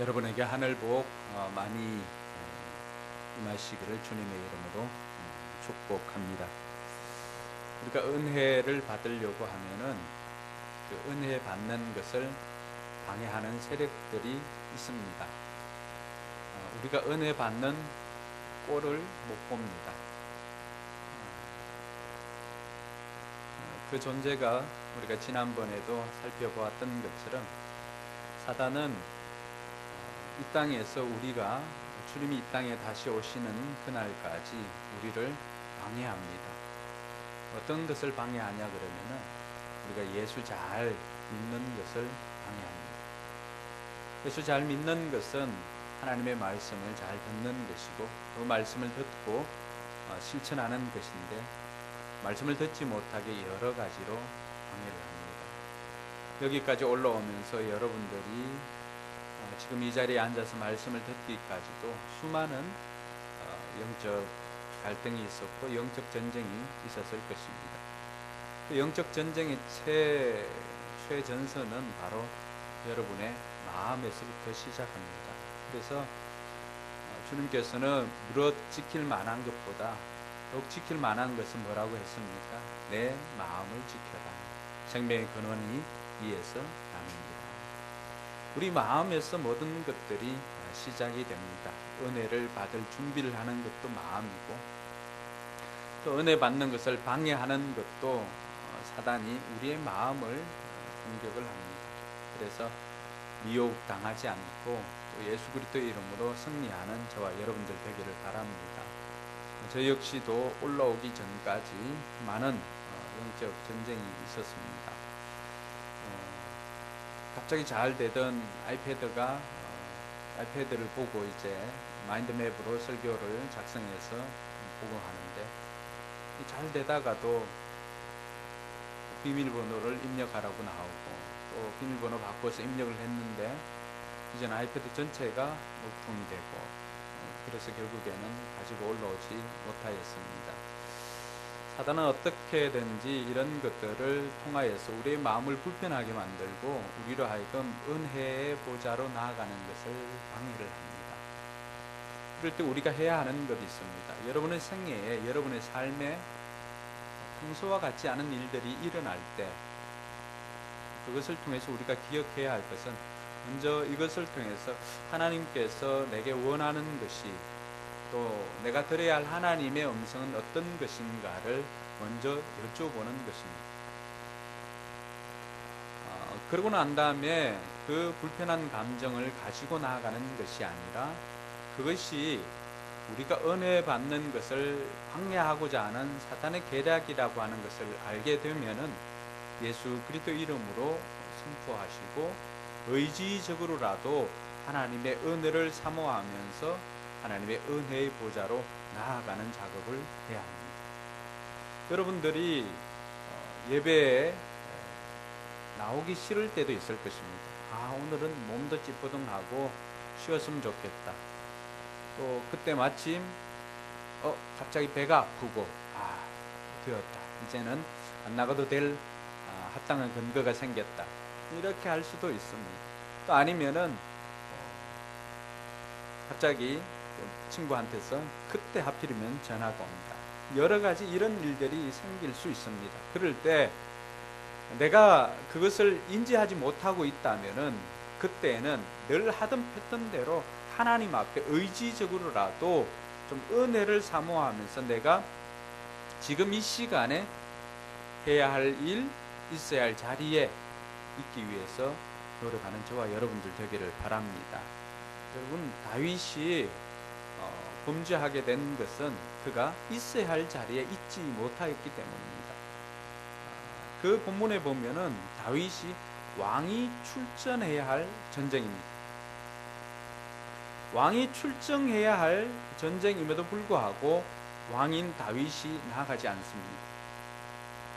여러분에게 하늘 복 많이 임하시기를 주님의 이름으로 축복합니다. 우리가 은혜를 받으려고 하면은 그 은혜 받는 것을 방해하는 세력들이 있습니다. 우리가 은혜 받는 꼴을 못 봅니다. 그 존재가 우리가 지난번에도 살펴보았던 것처럼 사단은 이 땅에서 우리가 주님이 이 땅에 다시 오시는 그날까지 우리를 방해합니다. 어떤 것을 방해하냐 그러면은 우리가 예수 잘 믿는 것을 방해합니다. 예수 잘 믿는 것은 하나님의 말씀을 잘 듣는 것이고 그 말씀을 듣고 실천하는 것인데 말씀을 듣지 못하게 여러 가지로 방해를 합니다. 여기까지 올라오면서 여러분들이 지금 이 자리에 앉아서 말씀을 듣기까지도 수많은 영적 갈등이 있었고 영적 전쟁이 있었을 것입니다. 그 영적 전쟁의 최전선은 바로 여러분의 마음에서부터 시작합니다. 그래서 주님께서는 무릇 지킬 만한 것보다 더욱 지킬 만한 것은 뭐라고 했습니까? 내 마음을 지켜라. 생명의 근원이 이에서 나뉩니다. 우리 마음에서 모든 것들이 시작이 됩니다. 은혜를 받을 준비를 하는 것도 마음이고 또 은혜 받는 것을 방해하는 것도 사단이 우리의 마음을 공격을 합니다. 그래서 미혹당하지 않고 또 예수 그리스도의 이름으로 승리하는 저와 여러분들 되기를 바랍니다. 저 역시도 올라오기 전까지 많은 영적 전쟁이 있었습니다. 갑자기 잘 되던 아이패드를 보고 이제 마인드맵으로 설교를 작성해서 보고 하는데 잘 되다가도 비밀번호를 입력하라고 나오고 또 비밀번호 바꿔서 입력을 했는데 이제는 아이패드 전체가 녹통이 되고 그래서 결국에는 가지고 올라오지 못하였습니다. 사단은 어떻게든지 이런 것들을 통하여서 우리의 마음을 불편하게 만들고 우리로 하여금 은혜의 보좌로 나아가는 것을 방해를 합니다. 그럴 때 우리가 해야 하는 것이 있습니다. 여러분의 생애에 여러분의 삶에 평소와 같지 않은 일들이 일어날 때 그것을 통해서 우리가 기억해야 할 것은 먼저 이것을 통해서 하나님께서 내게 원하는 것이 또 내가 들어야 할 하나님의 음성은 어떤 것인가를 먼저 여쭤보는 것입니다. 그러고 난 다음에 그 불편한 감정을 가지고 나아가는 것이 아니라 그것이 우리가 은혜 받는 것을 방해하고자 하는 사탄의 계략이라고 하는 것을 알게 되면은 예수 그리스도 이름으로 선포하시고 의지적으로라도 하나님의 은혜를 사모하면서 하나님의 은혜의 보좌로 나아가는 작업을 해야 합니다. 여러분들이 예배에 나오기 싫을 때도 있을 것입니다. 오늘은 몸도 찌뿌둥하고 쉬었으면 좋겠다. 또 그때 마침 갑자기 배가 아프고 되었다. 이제는 안 나가도 될 합당한 근거가 생겼다. 이렇게 할 수도 있습니다. 또 아니면은 갑자기 친구한테서 그때 하필이면 전화가 온다. 여러 가지 이런 일들이 생길 수 있습니다. 그럴 때 내가 그것을 인지하지 못하고 있다면은 그때는 늘 하던 패턴 대로 하나님 앞에 의지적으로라도 좀 은혜를 사모하면서 내가 지금 이 시간에 해야 할 일, 있어야 할 자리에 있기 위해서 노력하는 저와 여러분들 되기를 바랍니다. 여러분, 다윗이 범죄하게 된 것은 그가 있어야 할 자리에 있지 못하였기 때문입니다. 그 본문에 보면은 다윗이 왕이 출전해야 할 전쟁입니다. 왕이 출정해야 할 전쟁임에도 불구하고 왕인 다윗이 나아가지 않습니다.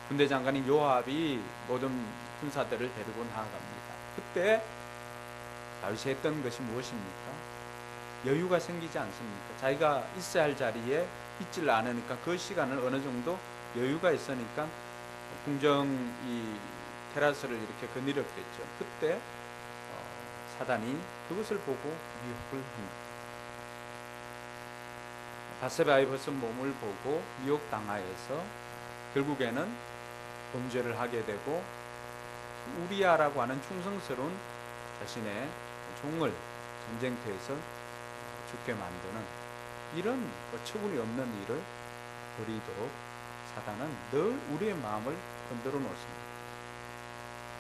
군대 장관인 요압이 모든 군사들을 데리고 나아갑니다. 그때 다윗이 했던 것이 무엇입니까? 여유가 생기지 않습니까? 자기가 있어야 할 자리에 있지를 않으니까 그 시간을 어느 정도 여유가 있으니까 궁정 이 테라스를 이렇게 거닐었겠죠. 그때 사단이 그것을 보고 미혹을 합니다. 바세바와 입었던 몸을 보고 미혹당하여서 결국에는 범죄를 하게 되고 우리아라고 하는 충성스러운 자신의 종을 전쟁터에서 죽게 만드는 이런 어처구니 없는 일을 벌이도록 사단은 늘 우리의 마음을 흔들어 놓습니다.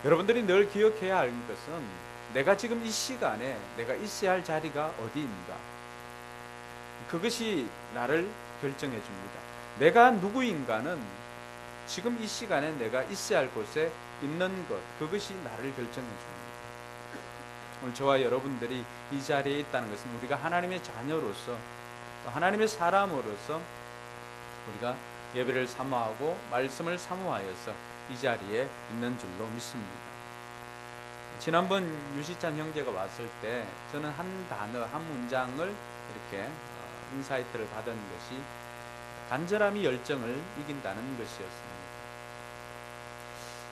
여러분들이 늘 기억해야 할 것은 내가 지금 이 시간에 내가 있어야 할 자리가 어디인가, 그것이 나를 결정해 줍니다. 내가 누구인가는 지금 이 시간에 내가 있어야 할 곳에 있는 것, 그것이 나를 결정해 줍니다. 오늘 저와 여러분들이 이 자리에 있다는 것은 우리가 하나님의 자녀로서, 하나님의 사람으로서 우리가 예배를 사모하고 말씀을 사모하여서 이 자리에 있는 줄로 믿습니다. 지난번 유시찬 형제가 왔을 때 저는 한 단어, 한 문장을 이렇게 인사이트를 받은 것이 간절함이 열정을 이긴다는 것이었습니다.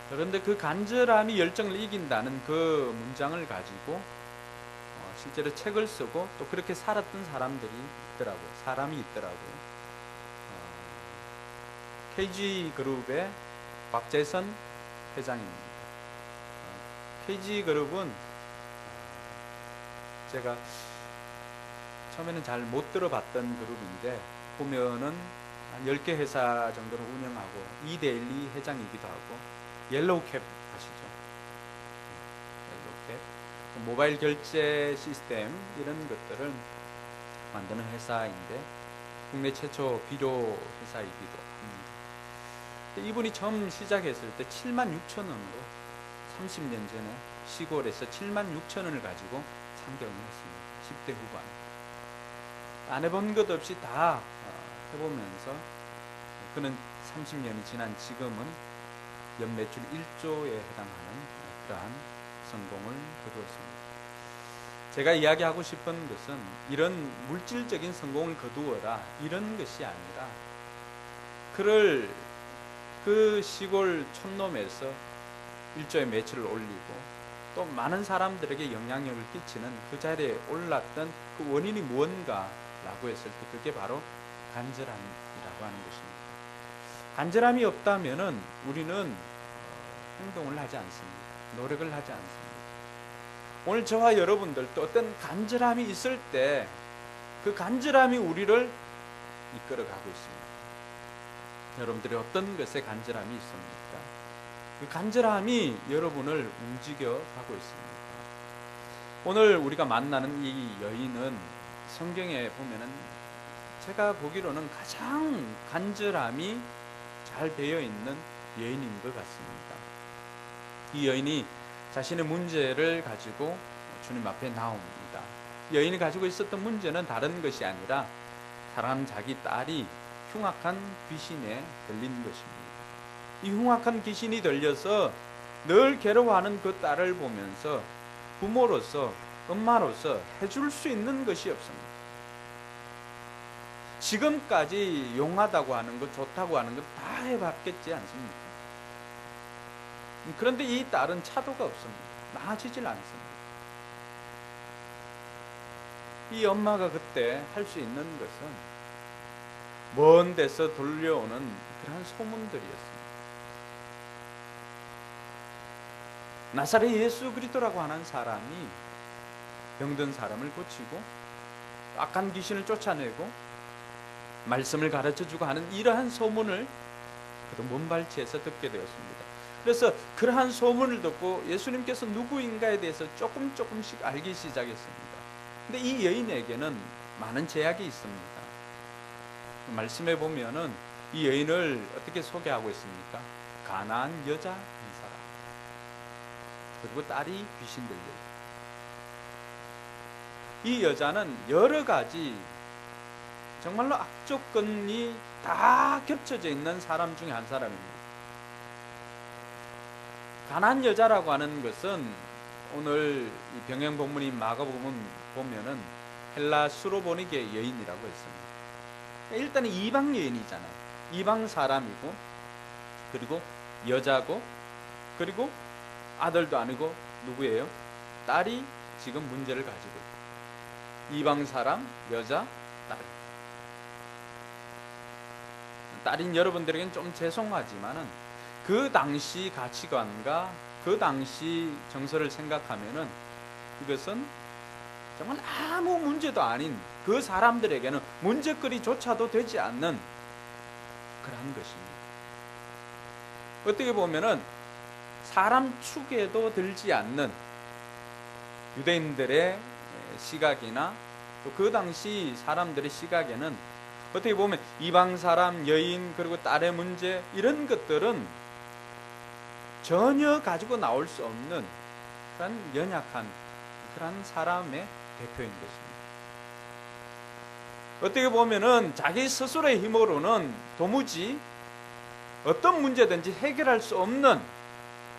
그런데 그 간절함이 열정을 이긴다는 그 문장을 가지고 실제로 책을 쓰고 또 그렇게 살았던 사람들이 있더라고요. 사람이 있더라고요. KG그룹의 곽재선 회장입니다. KG그룹은 제가 처음에는 잘 못 들어봤던 그룹인데 보면은 10개 회사 정도를 운영하고 이데일리 회장이기도 하고 옐로우캡 아시죠? 옐로우캡 모바일 결제 시스템 이런 것들을 만드는 회사인데 국내 최초 비료 회사이기도 합니다. 이분이 처음 시작했을 때 7만 6천 원으로 30년 전에 시골에서 7만 6천 원을 가지고 창경을 했습니다. 10대 후반. 안 해본 것 없이 다 해보면서 그는 30년이 지난 지금은 연매출 1조에 해당하는 그러한 성공을 거두었습니다. 제가 이야기하고 싶은 것은 이런 물질적인 성공을 거두어라 이런 것이 아니라 그를 그 시골 촌놈에서 1조의 매출을 올리고 또 많은 사람들에게 영향력을 끼치는 그 자리에 올랐던 그 원인이 무언가라고 했을 때 그게 바로 간절함이라고 하는 것입니다. 간절함이 없다면은 우리는 행동을 하지 않습니다. 노력을 하지 않습니다. 오늘 저와 여러분들도 어떤 간절함이 있을 때 그 간절함이 우리를 이끌어가고 있습니다. 여러분들이 어떤 것에 간절함이 있습니까? 그 간절함이 여러분을 움직여가고 있습니다. 오늘 우리가 만나는 이 여인은 성경에 보면은 제가 보기로는 가장 간절함이 잘 되어 있는 여인인 것 같습니다. 이 여인이 자신의 문제를 가지고 주님 앞에 나옵니다. 여인이 가지고 있었던 문제는 다른 것이 아니라 사랑하는 자기 딸이 흉악한 귀신에 들린 것입니다. 이 흉악한 귀신이 들려서 늘 괴로워하는 그 딸을 보면서 부모로서, 엄마로서 해줄 수 있는 것이 없습니다. 지금까지 용하다고 하는 것, 좋다고 하는 것 다 해봤겠지 않습니까? 그런데 이 딸은 차도가 없습니다. 나아지질 않습니다. 이 엄마가 그때 할 수 있는 것은 먼 데서 들려오는 그러한 소문들이었습니다. 나사렛 예수 그리스도라고 하는 사람이 병든 사람을 고치고 악한 귀신을 쫓아내고 말씀을 가르쳐주고 하는 이러한 소문을 그도 먼발치에서 듣게 되었습니다. 그래서 그러한 소문을 듣고 예수님께서 누구인가에 대해서 조금씩 알기 시작했습니다. 근데 이 여인에게는 많은 제약이 있습니다. 말씀해 보면은 이 여인을 어떻게 소개하고 있습니까? 가나안 여자인 사람, 그리고 딸이 귀신 들려 있고, 이 여자는 여러 가지 정말로 악조건이 다 겹쳐져 있는 사람 중에 한 사람입니다. 가나안 여자라고 하는 것은 오늘 이 병행 본문인 마가복음 보면은 헬라 수로보니게 여인이라고 했습니다. 일단은 이방 여인이잖아요. 이방 사람이고, 그리고 여자고, 그리고 아들도 아니고 누구예요? 딸이 지금 문제를 가지고 있다. 이방 사람, 여자, 딸인 여러분들에게는 좀 죄송하지만은 그 당시 가치관과 그 당시 정서를 생각하면은 이것은 정말 아무 문제도 아닌 그 사람들에게는 문제거리조차도 되지 않는 그러한 것입니다. 어떻게 보면은 사람 축에도 들지 않는 유대인들의 시각이나 또 그 당시 사람들의 시각에는 어떻게 보면 이방 사람, 여인, 그리고 딸의 문제 이런 것들은 전혀 가지고 나올 수 없는 그런 연약한 그런 사람의 대표인 것입니다. 어떻게 보면은 자기 스스로의 힘으로는 도무지 어떤 문제든지 해결할 수 없는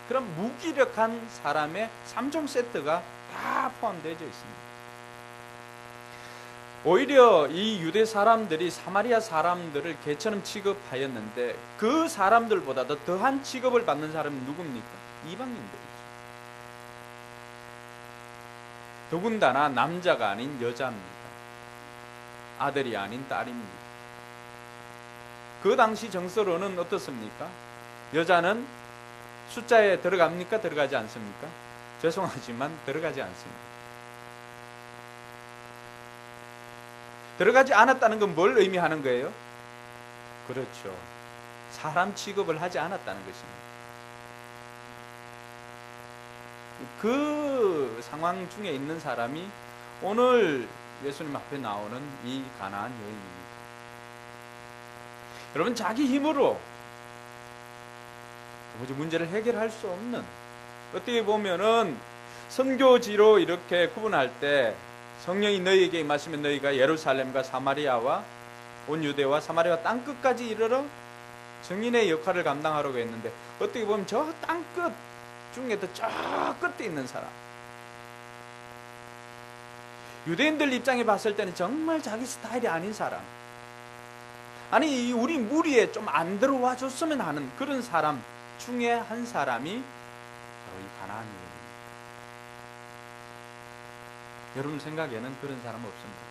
그런 무기력한 사람의 3종 세트가 다 포함되어 있습니다. 오히려 이 유대 사람들이 사마리아 사람들을 개처럼 취급하였는데 그 사람들보다도 더한 취급을 받는 사람이 누굽니까? 이방인들이죠. 더군다나 남자가 아닌 여자입니다. 아들이 아닌 딸입니다. 그 당시 정서로는 어떻습니까? 여자는 숫자에 들어갑니까? 들어가지 않습니까? 죄송하지만 들어가지 않습니다. 들어가지 않았다는 건 뭘 의미하는 거예요? 그렇죠. 사람 취급을 하지 않았다는 것입니다. 그 상황 중에 있는 사람이 오늘 예수님 앞에 나오는 이 가나안 여인입니다. 여러분, 자기 힘으로 도무지 문제를 해결할 수 없는, 어떻게 보면은 선교지로 이렇게 구분할 때 성령이 너희에게 임하시면 너희가 예루살렘과 사마리아와 온 유대와 사마리아 땅끝까지 이르러 증인의 역할을 감당하려고 했는데 어떻게 보면 저 땅끝 중에도 저 끝에 있는 사람, 유대인들 입장에 봤을 때는 정말 자기 스타일이 아닌 사람, 아니 우리 무리에 좀 안 들어와 줬으면 하는 그런 사람 중에 한 사람이 바로 이 가나안이에요. 여러분 생각에는 그런 사람 없습니까?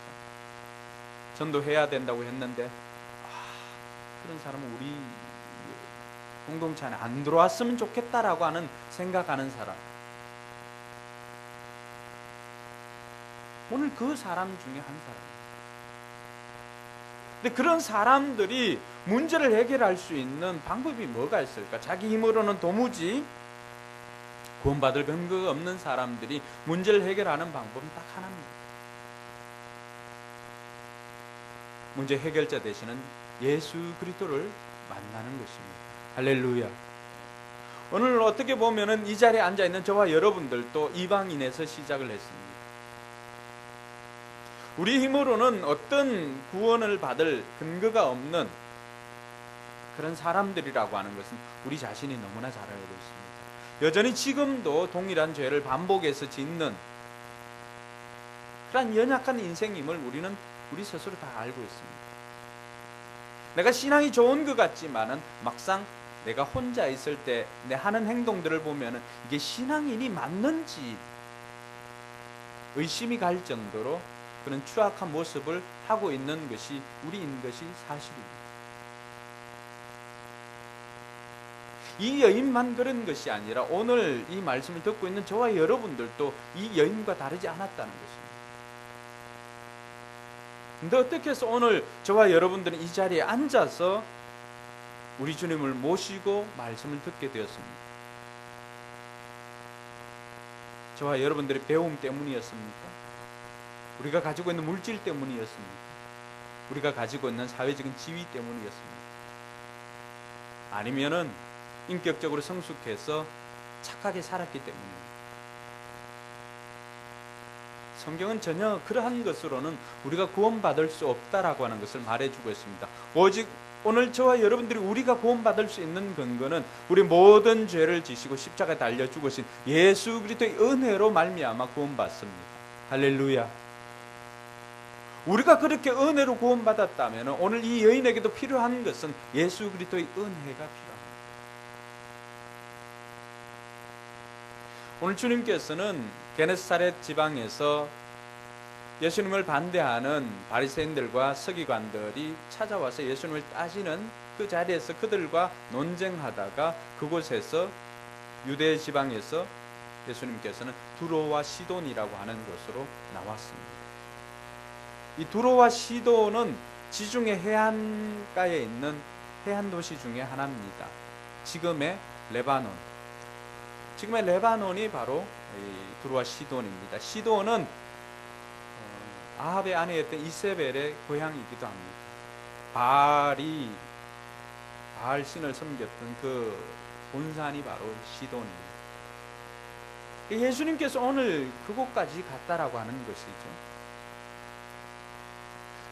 전도해야 된다고 했는데 그런 사람은 우리 공동체 안에 안 들어왔으면 좋겠다라고 하는 생각하는 사람, 오늘 그 사람 중에 한 사람. 근데 그런 사람들이 문제를 해결할 수 있는 방법이 뭐가 있을까? 자기 힘으로는 도무지 구원받을 근거가 없는 사람들이 문제를 해결하는 방법은 딱 하나입니다. 문제 해결자 되시는 예수 그리스도를 만나는 것입니다. 할렐루야. 오늘 어떻게 보면은 이 자리에 앉아 있는 저와 여러분들도 이방인에서 시작을 했습니다. 우리 힘으로는 어떤 구원을 받을 근거가 없는 그런 사람들이라고 하는 것은 우리 자신이 너무나 잘 알고 있습니다. 여전히 지금도 동일한 죄를 반복해서 짓는 그런 연약한 인생임을 우리는 우리 스스로 다 알고 있습니다. 내가 신앙이 좋은 것 같지만은 막상 내가 혼자 있을 때 내 하는 행동들을 보면은 이게 신앙인이 맞는지 의심이 갈 정도로 그런 추악한 모습을 하고 있는 것이 우리인 것이 사실입니다. 이 여인만 그런 것이 아니라 오늘 이 말씀을 듣고 있는 저와 여러분들도 이 여인과 다르지 않았다는 것입니다. 근데 어떻게 해서 오늘 저와 여러분들은 이 자리에 앉아서 우리 주님을 모시고 말씀을 듣게 되었습니다. 저와 여러분들의 배움 때문이었습니까? 우리가 가지고 있는 물질 때문이었습니까? 우리가 가지고 있는 사회적인 지위 때문이었습니까? 아니면은 인격적으로 성숙해서 착하게 살았기 때문입니다. 성경은 전혀 그러한 것으로는 우리가 구원받을 수 없다라고 하는 것을 말해주고 있습니다. 오직 오늘 저와 여러분들이 우리가 구원받을 수 있는 근거는 우리 모든 죄를 지시고 십자가에 달려 죽으신 예수 그리스도의 은혜로 말미암아 구원받습니다. 할렐루야. 우리가 그렇게 은혜로 구원받았다면 오늘 이 여인에게도 필요한 것은 예수 그리스도의 은혜가 필요합니다. 오늘 주님께서는 게네사렛 지방에서 예수님을 반대하는 바리새인들과 서기관들이 찾아와서 예수님을 따지는 그 자리에서 그들과 논쟁하다가 그곳에서 유대 지방에서 예수님께서는 두로와 시돈이라고 하는 곳으로 나왔습니다. 이 두로와 시돈은 지중해 해안가에 있는 해안 도시 중에 하나입니다. 지금의 레바논이 바로 이 두로와 시돈입니다. 시돈은 아합의 아내였던 이세벨의 고향이기도 합니다. 바알 신을 섬겼던 그 본산이 바로 시돈입니다. 예수님께서 오늘 그곳까지 갔다라고 하는 것이죠.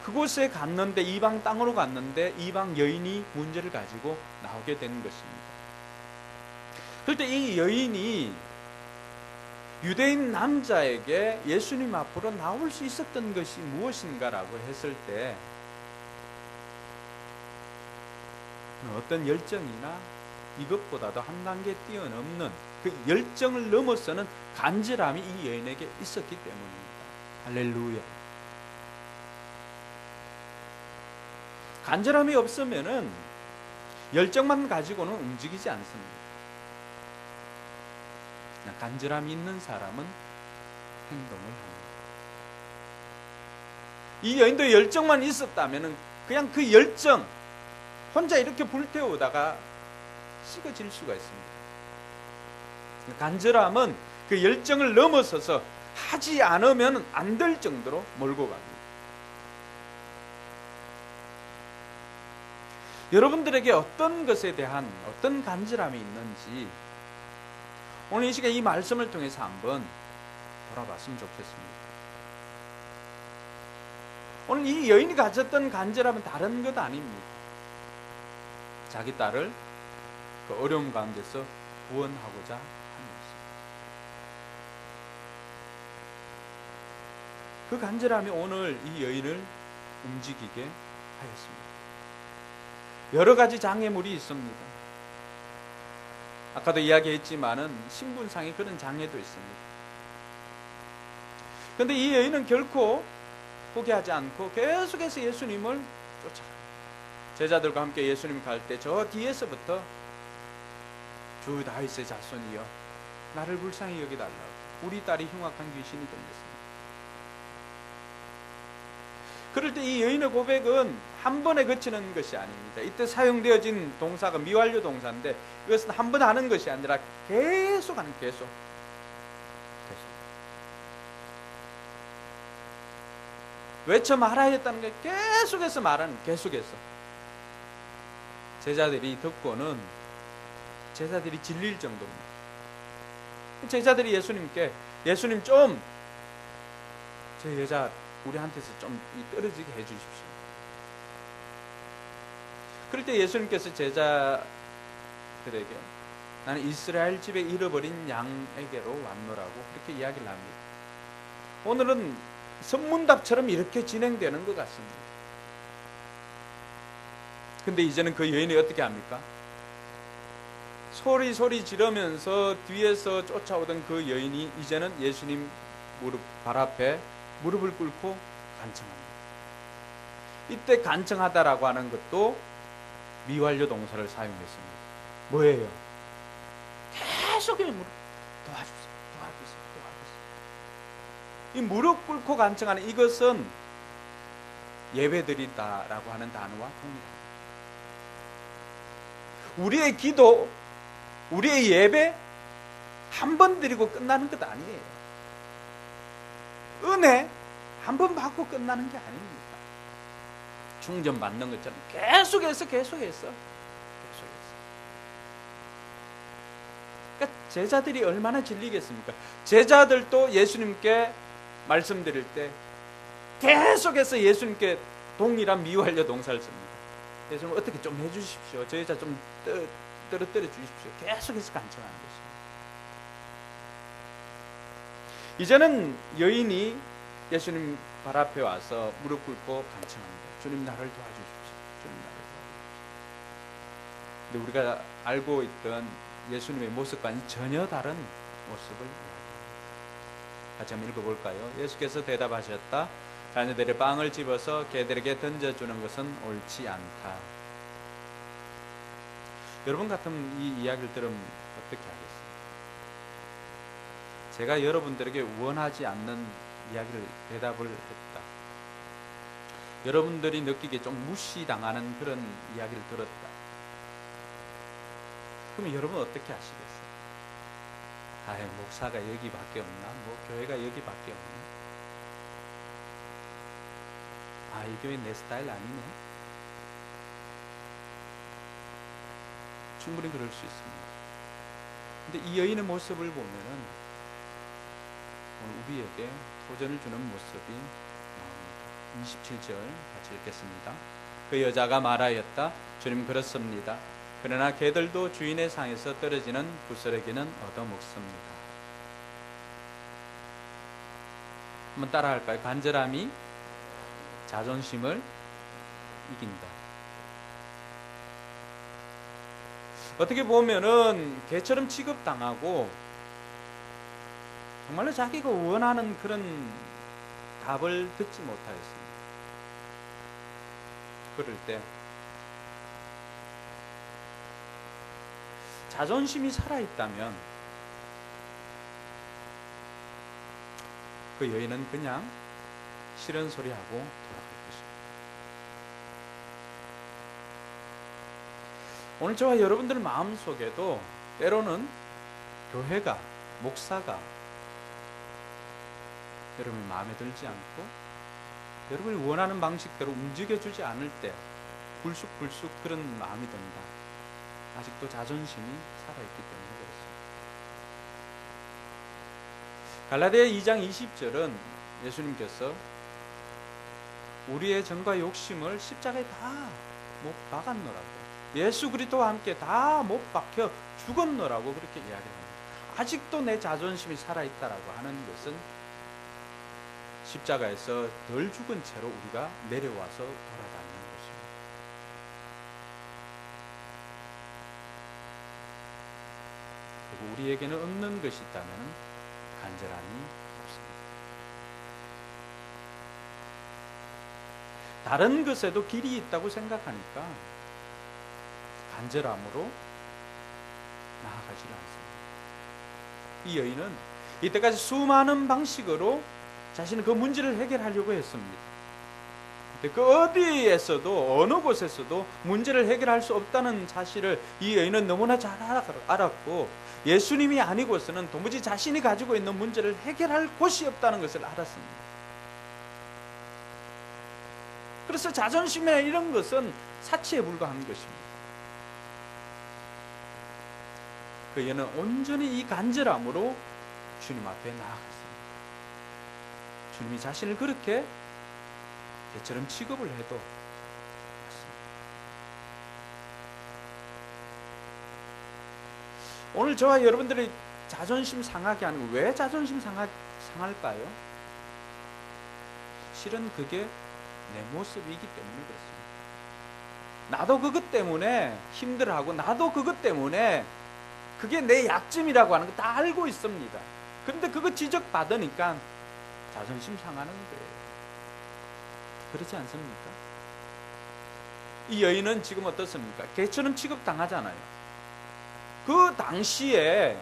그곳에 갔는데, 이방 땅으로 갔는데 이방 여인이 문제를 가지고 나오게 된 것입니다. 그럴 때 이 여인이 유대인 남자에게 예수님 앞으로 나올 수 있었던 것이 무엇인가라고 했을 때 어떤 열정이나 이것보다도 한 단계 뛰어넘는 그 열정을 넘어서는 간절함이 이 여인에게 있었기 때문입니다. 할렐루야. 간절함이 없으면은 열정만 가지고는 움직이지 않습니다. 간절함이 있는 사람은 행동을 합니다. 이 여인도 열정만 있었다면은 그냥 그 열정 혼자 이렇게 불태우다가 식어질 수가 있습니다. 간절함은 그 열정을 넘어서서 하지 않으면 안 될 정도로 몰고 갑니다. 여러분들에게 어떤 것에 대한 어떤 간절함이 있는지 오늘 이 시간 이 말씀을 통해서 한번 돌아봤으면 좋겠습니다. 오늘 이 여인이 가졌던 간절함은 다른 것 아닙니다. 자기 딸을 그 어려움 가운데서 구원하고자 하는 것입니다. 그 간절함이 오늘 이 여인을 움직이게 하였습니다. 여러 가지 장애물이 있습니다. 아까도 이야기했지만은 신분상의 그런 장애도 있습니다. 그런데 이 여인은 결코 포기하지 않고 계속해서 예수님을 쫓아갑니다. 제자들과 함께 예수님 갈 때 저 뒤에서부터 주 다윗의 자손이여 나를 불쌍히 여기달라고, 우리 딸이 흉악한 귀신이 들렸습니다. 그럴 때 이 여인의 고백은 한 번에 그치는 것이 아닙니다. 이때 사용되어진 동사가 미완료 동사인데 이것은 한 번 하는 것이 아니라 계속 하는, 계속. 외쳐 말아야 했다는 게 계속해서 말하는, 계속해서. 제자들이 듣고는 제자들이 질릴 정도입니다. 제자들이 예수님께 예수님 좀 저 여자 우리한테서 좀 떨어지게 해주십시오. 그럴 때 예수님께서 제자들에게 나는 이스라엘 집에 잃어버린 양에게로 왔노라고 그렇게 이야기를 합니다. 오늘은 선문답처럼 이렇게 진행되는 것 같습니다. 근데 이제는 그 여인이 어떻게 합니까? 소리 지르면서 뒤에서 쫓아오던 그 여인이 이제는 예수님 발 앞에 무릎을 꿇고 간청합니다. 이때 간청하다라고 하는 것도 미완료 동사를 사용했습니다. 뭐예요? 계속해서 도와주세요. 이 무릎 꿇고 간청하는 이것은 예배드리다라고 하는 단어와 동일합니다. 우리의 기도, 우리의 예배 한 번 드리고 끝나는 것 아니에요. 은혜 한 번 받고 끝나는 게 아닙니다. 충전 받는 것처럼 계속해서 그러니까 제자들이 얼마나 질리겠습니까? 제자들도 예수님께 말씀드릴 때 계속해서 예수님께 동일한 미완료 동사를 씁니다. 예수님 어떻게 좀 해주십시오. 저 여자 좀 떨어뜨려 주십시오. 계속해서 간청하는 것입니다. 이제는 여인이 예수님 발 앞에 와서 무릎 꿇고 간청합니다. 주님 나를 도와주십시오. 주님 나를 도와주십시오. 근데 우리가 알고 있던 예수님의 모습과는 전혀 다른 모습을 이야기합니다. 같이 한번 읽어볼까요? 예수께서 대답하셨다. 자녀들의 빵을 집어서 개들에게 던져주는 것은 옳지 않다. 여러분 같으면 이 이야기를 들으면 어떻게 하겠습니까? 제가 여러분들에게 원하지 않는 이야기를 대답을 했다. 여러분들이 느끼기에 좀 무시당하는 그런 이야기를 들었다. 그럼 여러분 어떻게 하시겠어요? 아유, 목사가 여기밖에 없나? 뭐 교회가 여기밖에 없나? 아, 이 교회 내 스타일 아니네. 충분히 그럴 수 있습니다. 근데 이 여인의 모습을 보면은 오늘 우리에게 도전을 주는 모습이 나옵니다. 27절 같이 읽겠습니다. 그 여자가 말하였다. 주님, 그렇습니다. 그러나 개들도 주인의 상에서 떨어지는 부스러기는 얻어먹습니다. 한번 따라할까요? 간절함이 자존심을 이긴다. 어떻게 보면은 개처럼 취급당하고 정말로 자기가 원하는 그런 답을 듣지 못하였습니다. 그럴 때 자존심이 살아있다면 그 여인은 그냥 싫은 소리하고 돌아갈 것입니다. 오늘 저와 여러분들 마음속에도 때로는 교회가, 목사가 여러분 마음에 들지 않고 여러분이 원하는 방식대로 움직여주지 않을 때 불쑥불쑥 그런 마음이 든다. 아직도 자존심이 살아있기 때문에 그렇습니다. 갈라디아 2장 20절은 예수님께서 우리의 정과 욕심을 십자가에 다 못 박았노라고, 예수 그리스도와 함께 다 못 박혀 죽었노라고 그렇게 이야기합니다. 아직도 내 자존심이 살아있다라고 하는 것은 십자가에서 덜 죽은 채로 우리가 내려와서 돌아다니는 것입니다. 그리고 우리에게는 없는 것이 있다면 간절함이 없습니다. 다른 것에도 길이 있다고 생각하니까 간절함으로 나아가지를 않습니다. 이 여인은 이때까지 수많은 방식으로 자신은 그 문제를 해결하려고 했습니다. 그 어디에서도 어느 곳에서도 문제를 해결할 수 없다는 사실을 이 여인은 너무나 잘 알았고, 예수님이 아니고서는 도무지 자신이 가지고 있는 문제를 해결할 곳이 없다는 것을 알았습니다. 그래서 자존심이나 이런 것은 사치에 불과한 것입니다. 그 여인은 온전히 이 간절함으로 주님 앞에 나아갔습니다. 주님이 자신을 그렇게 개처럼 취급을 해도 맞습니다. 오늘 저와 여러분들이 자존심 상하게 하는 거, 왜 자존심 상할까요? 실은 그게 내 모습이기 때문에 그렇습니다. 나도 그것 때문에 힘들어하고, 나도 그것 때문에 그게 내 약점이라고 하는 거 다 알고 있습니다. 그런데 그거 지적받으니까 자존심 상하는 거예요. 그렇지 않습니까? 이 여인은 지금 어떻습니까? 개처럼 취급당하잖아요. 그 당시에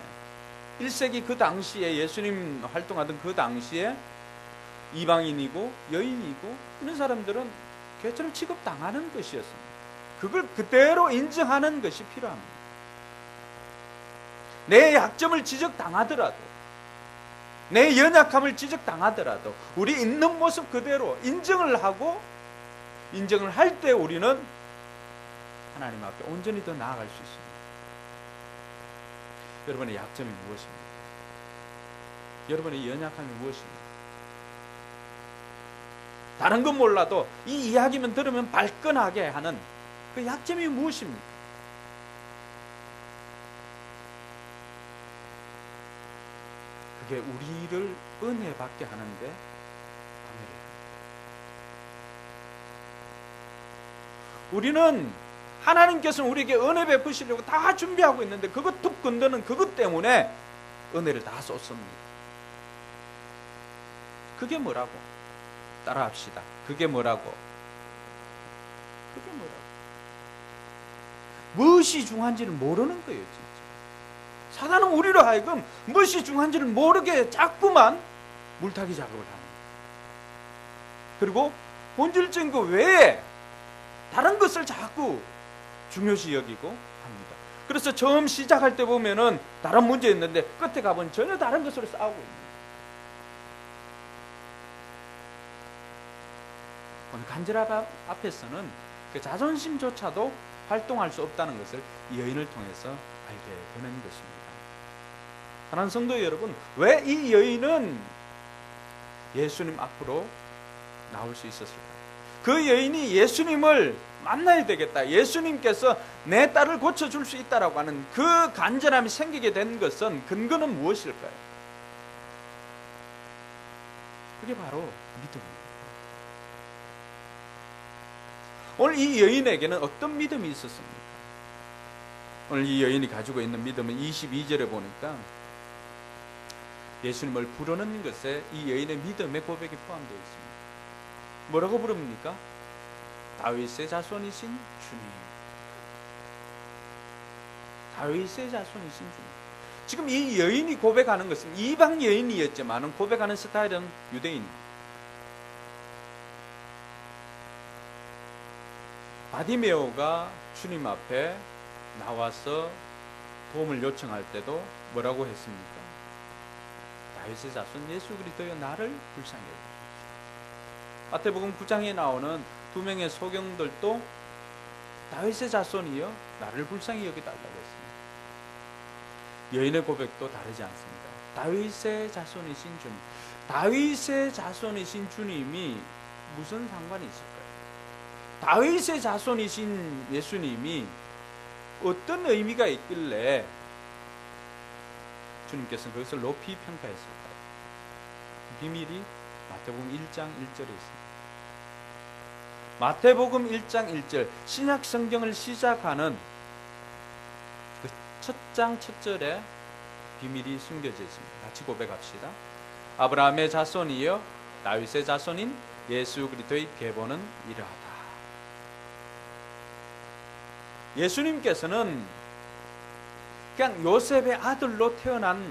1세기 그 당시에 예수님 활동하던 그 당시에 이방인이고 여인이고 이런 사람들은 개처럼 취급당하는 것이었습니다. 그걸 그대로 인정하는 것이 필요합니다. 내 약점을 지적당하더라도, 내 연약함을 지적당하더라도 우리 있는 모습 그대로 인정을 하고, 인정을 할 때 우리는 하나님 앞에 온전히 더 나아갈 수 있습니다. 여러분의 약점이 무엇입니까? 여러분의 연약함이 무엇입니까? 다른 건 몰라도 이 이야기만 들으면 발끈하게 하는 그 약점이 무엇입니까? 그게 우리를 은혜 받게 하는데 방해를 합니다. 우리는 하나님께서는 우리에게 은혜 베푸시려고 다 준비하고 있는데 그것 툭 건드는 그것 때문에 은혜를 다 쏟습니다. 그게 뭐라고? 따라합시다. 그게 뭐라고? 그게 뭐라고? 무엇이 중요한지를 모르는 거예요, 진짜. 사단은 우리로 하여금 무엇이 중요한지를 모르게 자꾸만 물타기 작업을 하는 거예요. 그리고 본질적인 것 외에 다른 것을 자꾸 중요시 여기고 합니다. 그래서 처음 시작할 때 보면은 다른 문제였는데 끝에 가보면 전혀 다른 것으로 싸우고 있는 거예요. 오늘 간절함 앞에서는 그 자존심조차도 활동할 수 없다는 것을 이 여인을 통해서 알게 되는 것입니다. 사랑하는 성도 여러분, 왜 이 여인은 예수님 앞으로 나올 수 있었을까요? 그 여인이 예수님을 만나야 되겠다, 예수님께서 내 딸을 고쳐줄 수 있다라고 하는 그 간절함이 생기게 된 것은 근거는 무엇일까요? 그게 바로 믿음입니다. 오늘 이 여인에게는 어떤 믿음이 있었습니까? 오늘 이 여인이 가지고 있는 믿음은 22절에 보니까 예수님을 부르는 것에 이 여인의 믿음의 고백이 포함되어 있습니다. 뭐라고 부릅니까? 다윗의 자손이신 주님. 다윗의 자손이신 주님. 지금 이 여인이 고백하는 것은 이방 여인이었지만 고백하는 스타일은 유대인입니다. 바디메오가 주님 앞에 나와서 도움을 요청할 때도 뭐라고 했습니까? 다윗의 자손 예수 그리스도여 나를 불쌍히 여기소서. 마태복음 9장에 나오는 두 명의 소경들도 다윗의 자손이여 나를 불쌍히 여기달라고 했습니다. 여인의 고백도 다르지 않습니다. 다윗의 자손이신 주님. 다윗의 자손이신 주님이 무슨 상관이 있을까요? 다윗의 자손이신 예수님이 어떤 의미가 있길래 주님께서는 그것을 높이 평가했을까요? 비밀이 마태복음 1장 1절에 있습니다. 마태복음 1장 1절 신약 성경을 시작하는 그 첫 장 첫 절에 비밀이 숨겨져 있습니다. 같이 고백합시다. 아브라함의 자손이여 다윗의 자손인 예수 그리스도의 계보는 이러하다. 예수님께서는 그냥 요셉의 아들로 태어난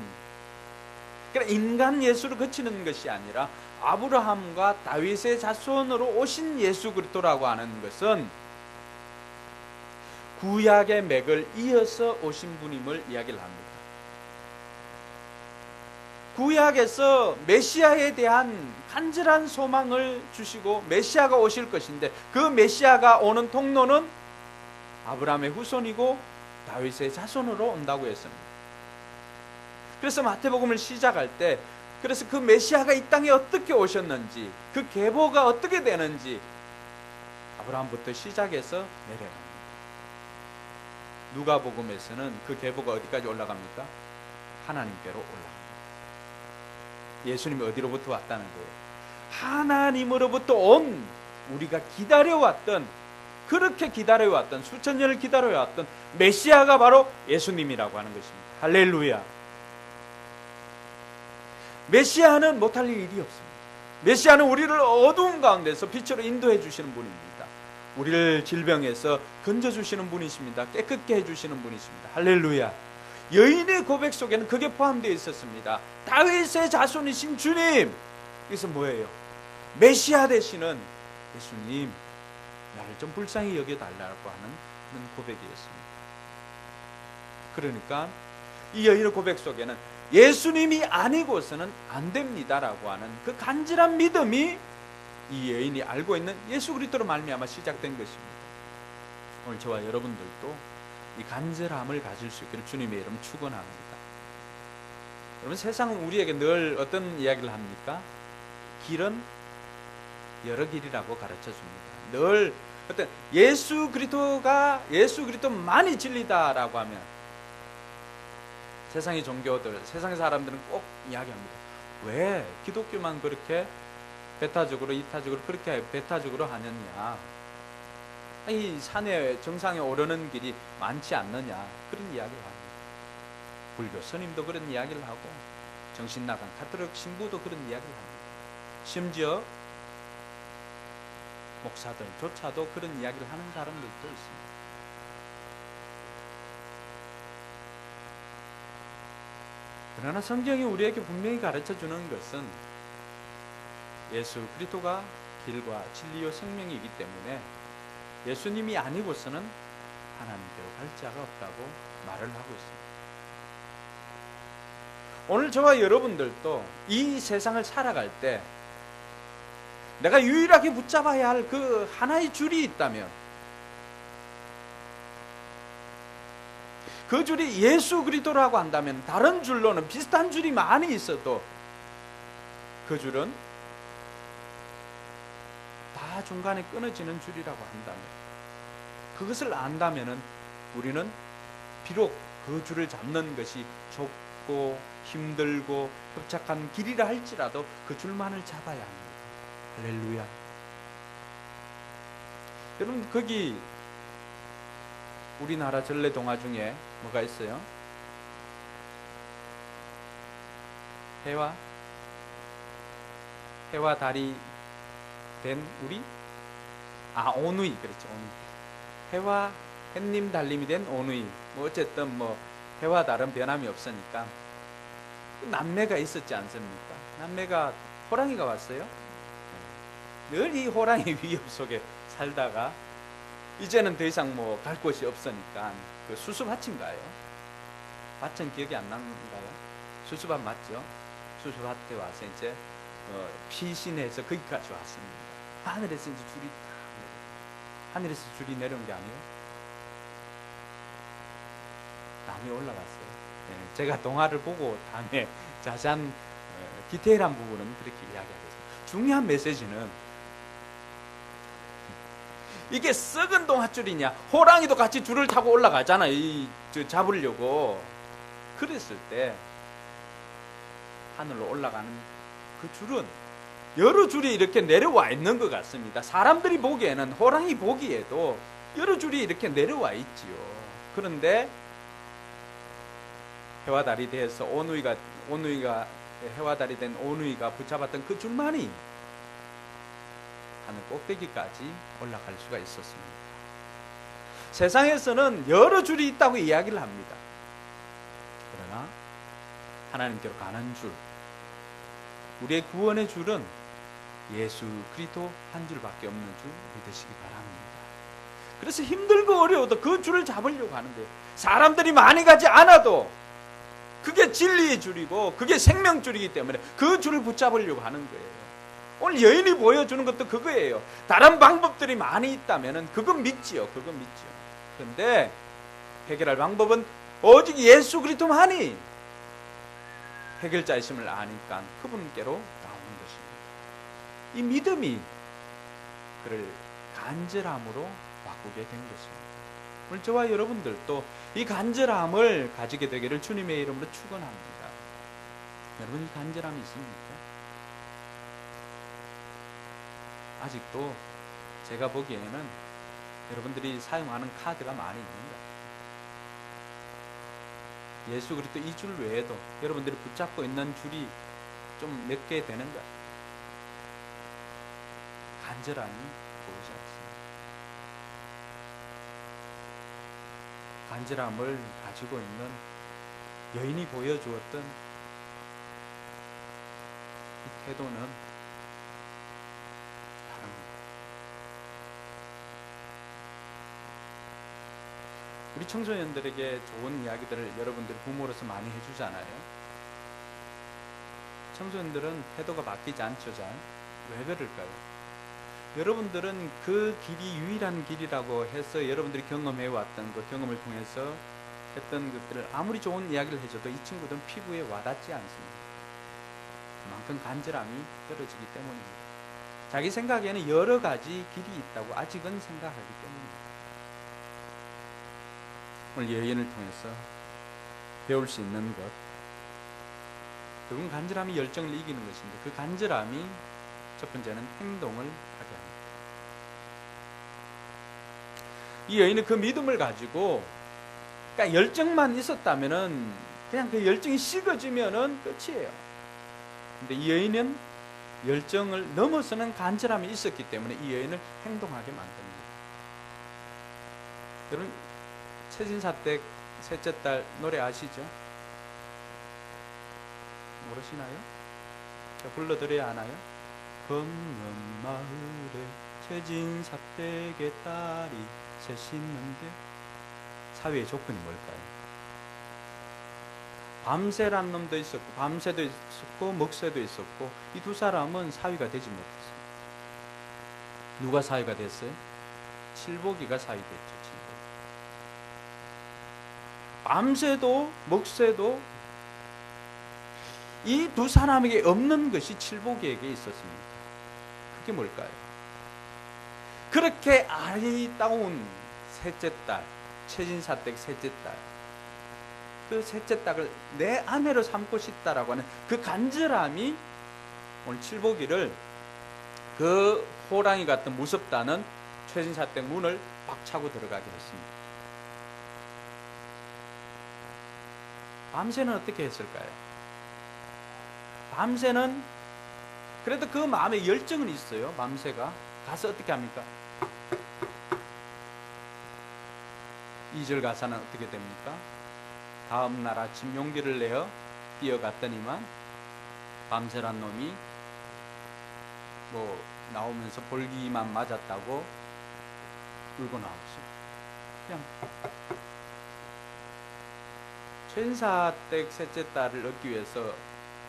그냥 인간 예수를 거치는 것이 아니라 아브라함과 다윗의 자손으로 오신 예수 그리스도라고 하는 것은 구약의 맥을 이어서 오신 분임을 이야기를 합니다. 구약에서 메시아에 대한 간절한 소망을 주시고 메시아가 오실 것인데 그 메시아가 오는 통로는 아브라함의 후손이고 다윗의 자손으로 온다고 했습니다. 그래서 마태복음을 시작할 때 그래서 그 메시아가 이 땅에 어떻게 오셨는지 그 계보가 어떻게 되는지 아브라함부터 시작해서 내려갑니다. 누가복음에서는 그 계보가 어디까지 올라갑니까? 하나님께로 올라갑니다. 예수님이 어디로부터 왔다는 거예요? 하나님으로부터 온 우리가 기다려왔던 그렇게 기다려왔던 수천 년을 기다려왔던 메시아가 바로 예수님이라고 하는 것입니다. 할렐루야. 메시아는 못할 일이 없습니다. 메시아는 우리를 어두운 가운데서 빛으로 인도해 주시는 분입니다. 우리를 질병에서 건져주시는 분이십니다. 깨끗게 해주시는 분이십니다. 할렐루야. 여인의 고백 속에는 그게 포함되어 있었습니다. 다윗의 자손이신 주님. 이것은 뭐예요? 메시아 되시는 예수님, 나를 좀 불쌍히 여겨달라고 하는 그런 고백이었습니다. 그러니까 이 여인의 고백 속에는 예수님이 아니고서는 안 됩니다라고 하는 그 간절한 믿음이 이 여인이 알고 있는 예수 그리스도로 말미암아 시작된 것입니다. 오늘 저와 여러분들도 이 간절함을 가질 수 있기를 주님의 이름 축원합니다. 여러분, 세상은 우리에게 늘 어떤 이야기를 합니까? 길은 여러 길이라고 가르쳐 줍니다. 늘 어떤 예수 그리스도만이 진리다라고 하면 세상의 종교들, 세상의 사람들은 꼭 이야기합니다. 왜 기독교만 그렇게 배타적으로 이타적으로 그렇게 배타적으로 하느냐? 이 산에 정상에 오르는 길이 많지 않느냐? 그런 이야기를 합니다. 불교 스님도 그런 이야기를 하고 정신 나간 카톨릭 신부도 그런 이야기를 합니다. 심지어 목사들조차도 그런 이야기를 하는 사람들도 있습니다. 그러나 성경이 우리에게 분명히 가르쳐주는 것은 예수 그리스도가 길과 진리요 생명이기 때문에 예수님이 아니고서는 하나님께로 갈 자가 없다고 말을 하고 있습니다. 오늘 저와 여러분들도 이 세상을 살아갈 때 내가 유일하게 붙잡아야 할 그 하나의 줄이 있다면 그 줄이 예수 그리스도라고 한다면 다른 줄로는 비슷한 줄이 많이 있어도 그 줄은 다 중간에 끊어지는 줄이라고 한다면 그것을 안다면 우리는 비록 그 줄을 잡는 것이 좁고 힘들고 협착한 길이라 할지라도 그 줄만을 잡아야 합니다. 할렐루야. 여러분 거기 우리나라 전래동화 중에 뭐가 있어요? 해와 달이 된 우리? 오누이 그렇죠. 오누이. 해와 햇님 달님이 된 오누이. 뭐 어쨌든 뭐 해와 달은 변함이 없으니까 남매가 있었지 않습니까? 남매가 호랑이가 왔어요. 늘 이 호랑이 위협 속에 살다가 이제는 더 이상 뭐 갈 곳이 없으니까 그 수수밭인가요? 밭은 기억이 안 나는가요? 수수밭 맞죠? 수수밭에 와서 이제 피신해서 거기까지 왔습니다. 하늘에서 이제 줄이 하늘에서 줄이 내려온 게 아니에요. 나무에 올라갔어요. 네, 제가 동화를 보고 다음에 자세한 디테일한 부분은 그렇게 이야기하겠습니다. 중요한 메시지는 이게 썩은 동아줄이냐? 호랑이도 같이 줄을 타고 올라가잖아요. 잡으려고. 그랬을 때 하늘로 올라가는 그 줄은 여러 줄이 이렇게 내려와 있는 것 같습니다. 사람들이 보기에는 호랑이 보기에도 여러 줄이 이렇게 내려와 있지요. 그런데 해와 달이 돼서 오누이가 해와 달이 된 오누이가 붙잡았던 그 줄만이 하늘 꼭대기까지 올라갈 수가 있었습니다. 세상에서는 여러 줄이 있다고 이야기를 합니다. 그러나 하나님께로 가는 줄, 우리의 구원의 줄은 예수 그리스도 한 줄밖에 없는 줄 믿으시기 바랍니다. 그래서 힘들고 어려워도 그 줄을 잡으려고 하는데 사람들이 많이 가지 않아도 그게 진리의 줄이고 그게 생명줄이기 때문에 그 줄을 붙잡으려고 하는 거예요. 오늘 여인이 보여주는 것도 그거예요. 다른 방법들이 많이 있다면 그건 믿지요. 그런데 해결할 방법은 오직 예수 그리스도만이 해결자이심을 아니까 그분께로 나오는 것입니다. 이 믿음이 그를 간절함으로 바꾸게 된 것입니다. 오늘 저와 여러분들도 이 간절함을 가지게 되기를 주님의 이름으로 축원합니다. 여러분 이 간절함이 있습니까? 아직도 제가 보기에는 여러분들이 사용하는 카드가 많이 있는 것 같아요. 예수 그리스도 이 줄 외에도 여러분들이 붙잡고 있는 줄이 좀 몇 개 되는 것 같아요. 간절함이 보이지 않습니다. 간절함을 가지고 있는 여인이 보여주었던 이 태도는 우리 청소년들에게 좋은 이야기들을 여러분들이 부모로서 많이 해주잖아요. 청소년들은 태도가 바뀌지 않죠. 잘. 왜 그럴까요? 여러분들은 그 길이 유일한 길이라고 해서 여러분들이 경험해왔던 그 경험을 통해서 했던 것들을 아무리 좋은 이야기를 해줘도 이 친구들은 피부에 와닿지 않습니다. 그만큼 간절함이 떨어지기 때문입니다. 자기 생각에는 여러 가지 길이 있다고 아직은 생각하기 때문입니다. 오늘 여인을 통해서 배울 수 있는 것, 그건 간절함이 열정을 이기는 것인데 그 간절함이 첫 번째는 행동을 하게 합니다. 이 여인은 그 믿음을 가지고 그러니까 열정만 있었다면은 그냥 그 열정이 식어지면은 끝이에요. 근데 이 여인은 열정을 넘어서는 간절함이 있었기 때문에 이 여인을 행동하게 만듭니다. 여러분, 최진사댁 셋째 딸 노래 아시죠? 모르시나요? 제가 불러드려야 하나요? 건넌 마을에 최진사댁의 딸이 셋 있는데, 사위의 조건이 뭘까요? 밤새란 놈도 있었고 밤새도 있었고 먹새도 있었고, 이 두 사람은 사위가 되지 못했어요. 누가 사위가 됐어요? 칠복이가 사위 됐죠. 칠복. 밤새도 먹새도 이 두 사람에게 없는 것이 칠복이에게 있었습니다. 그게 뭘까요? 그렇게 아리따운 셋째 딸, 최진사댁 셋째 딸, 그 셋째 딸을 내 아내로 삼고 싶다라고 하는 그 간절함이 오늘 칠복이를 그 호랑이 같은 무섭다는 최진사댁 문을 박차고 들어가게 했습니다. 밤새는 어떻게 했을까요? 밤새는 그래도 그 마음에 열정은 있어요. 밤새가 가서 어떻게 합니까? 2절 가사는 어떻게 됩니까? 다음 날 아침 용기를 내어 뛰어갔더니만 밤새란 놈이 나오면서 볼기만 맞았다고 울고 나왔어요. 그냥 최진사댁 셋째 딸을 얻기 위해서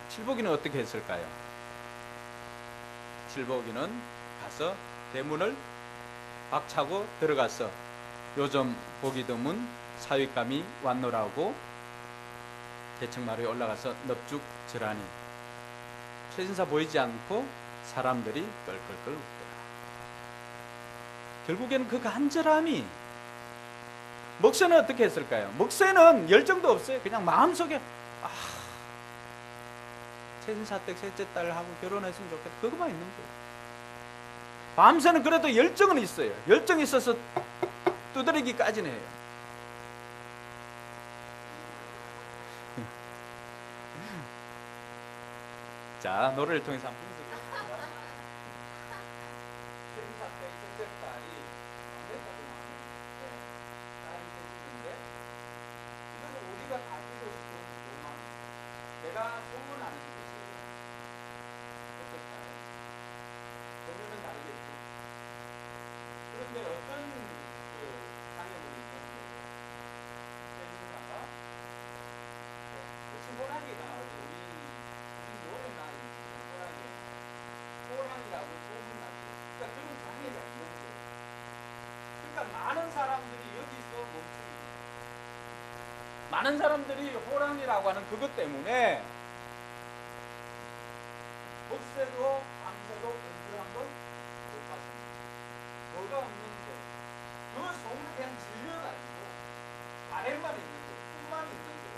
칠복이는 어떻게 했을까요? 칠복이는 가서 대문을 박차고 들어가서 요즘 보기 드문 사윗감이 왔노라고 대청마루에 올라가서 넙죽질하니 최진사 보이지 않고 사람들이 껄껄껄 웃더라. 결국에는 그 간절함이, 먹새는 어떻게 했을까요? 먹새는 열정도 없어요. 그냥 마음속에 최진사댁 셋째 딸하고 결혼했으면 좋겠다, 그것만 있는 거예요. 밤새는 그래도 열정은 있어요. 열정이 있어서 두드리기까지는 해요. 자, 노래를 통해서 한번 분석해보겠습니다. 최진사댁 셋째 딸이 딸이 생기는데, 이것은 우리가 가지고 싶은 로망, 내가 소문하는 것이에요. 셋째 딸 보면은 다르겠죠. 그런데 어떤 장애물이 있는 거예요? 최진사가 호랑이가 우리 노래나 호랑이라고 소문나죠. 그러니까 그런 장애가 있는 거예요. 그러니까 많은 사람들이 여기서 멈춥니다. 많은 사람들이 호랑이라고 하는 그것 때문에 먹새도 밤새도 건드한 건 못 봤습니다. 뭐가 없는데 그 소문을 그냥 질려가지고 바램만 있는 거예요. 꿈만 있는 거예요.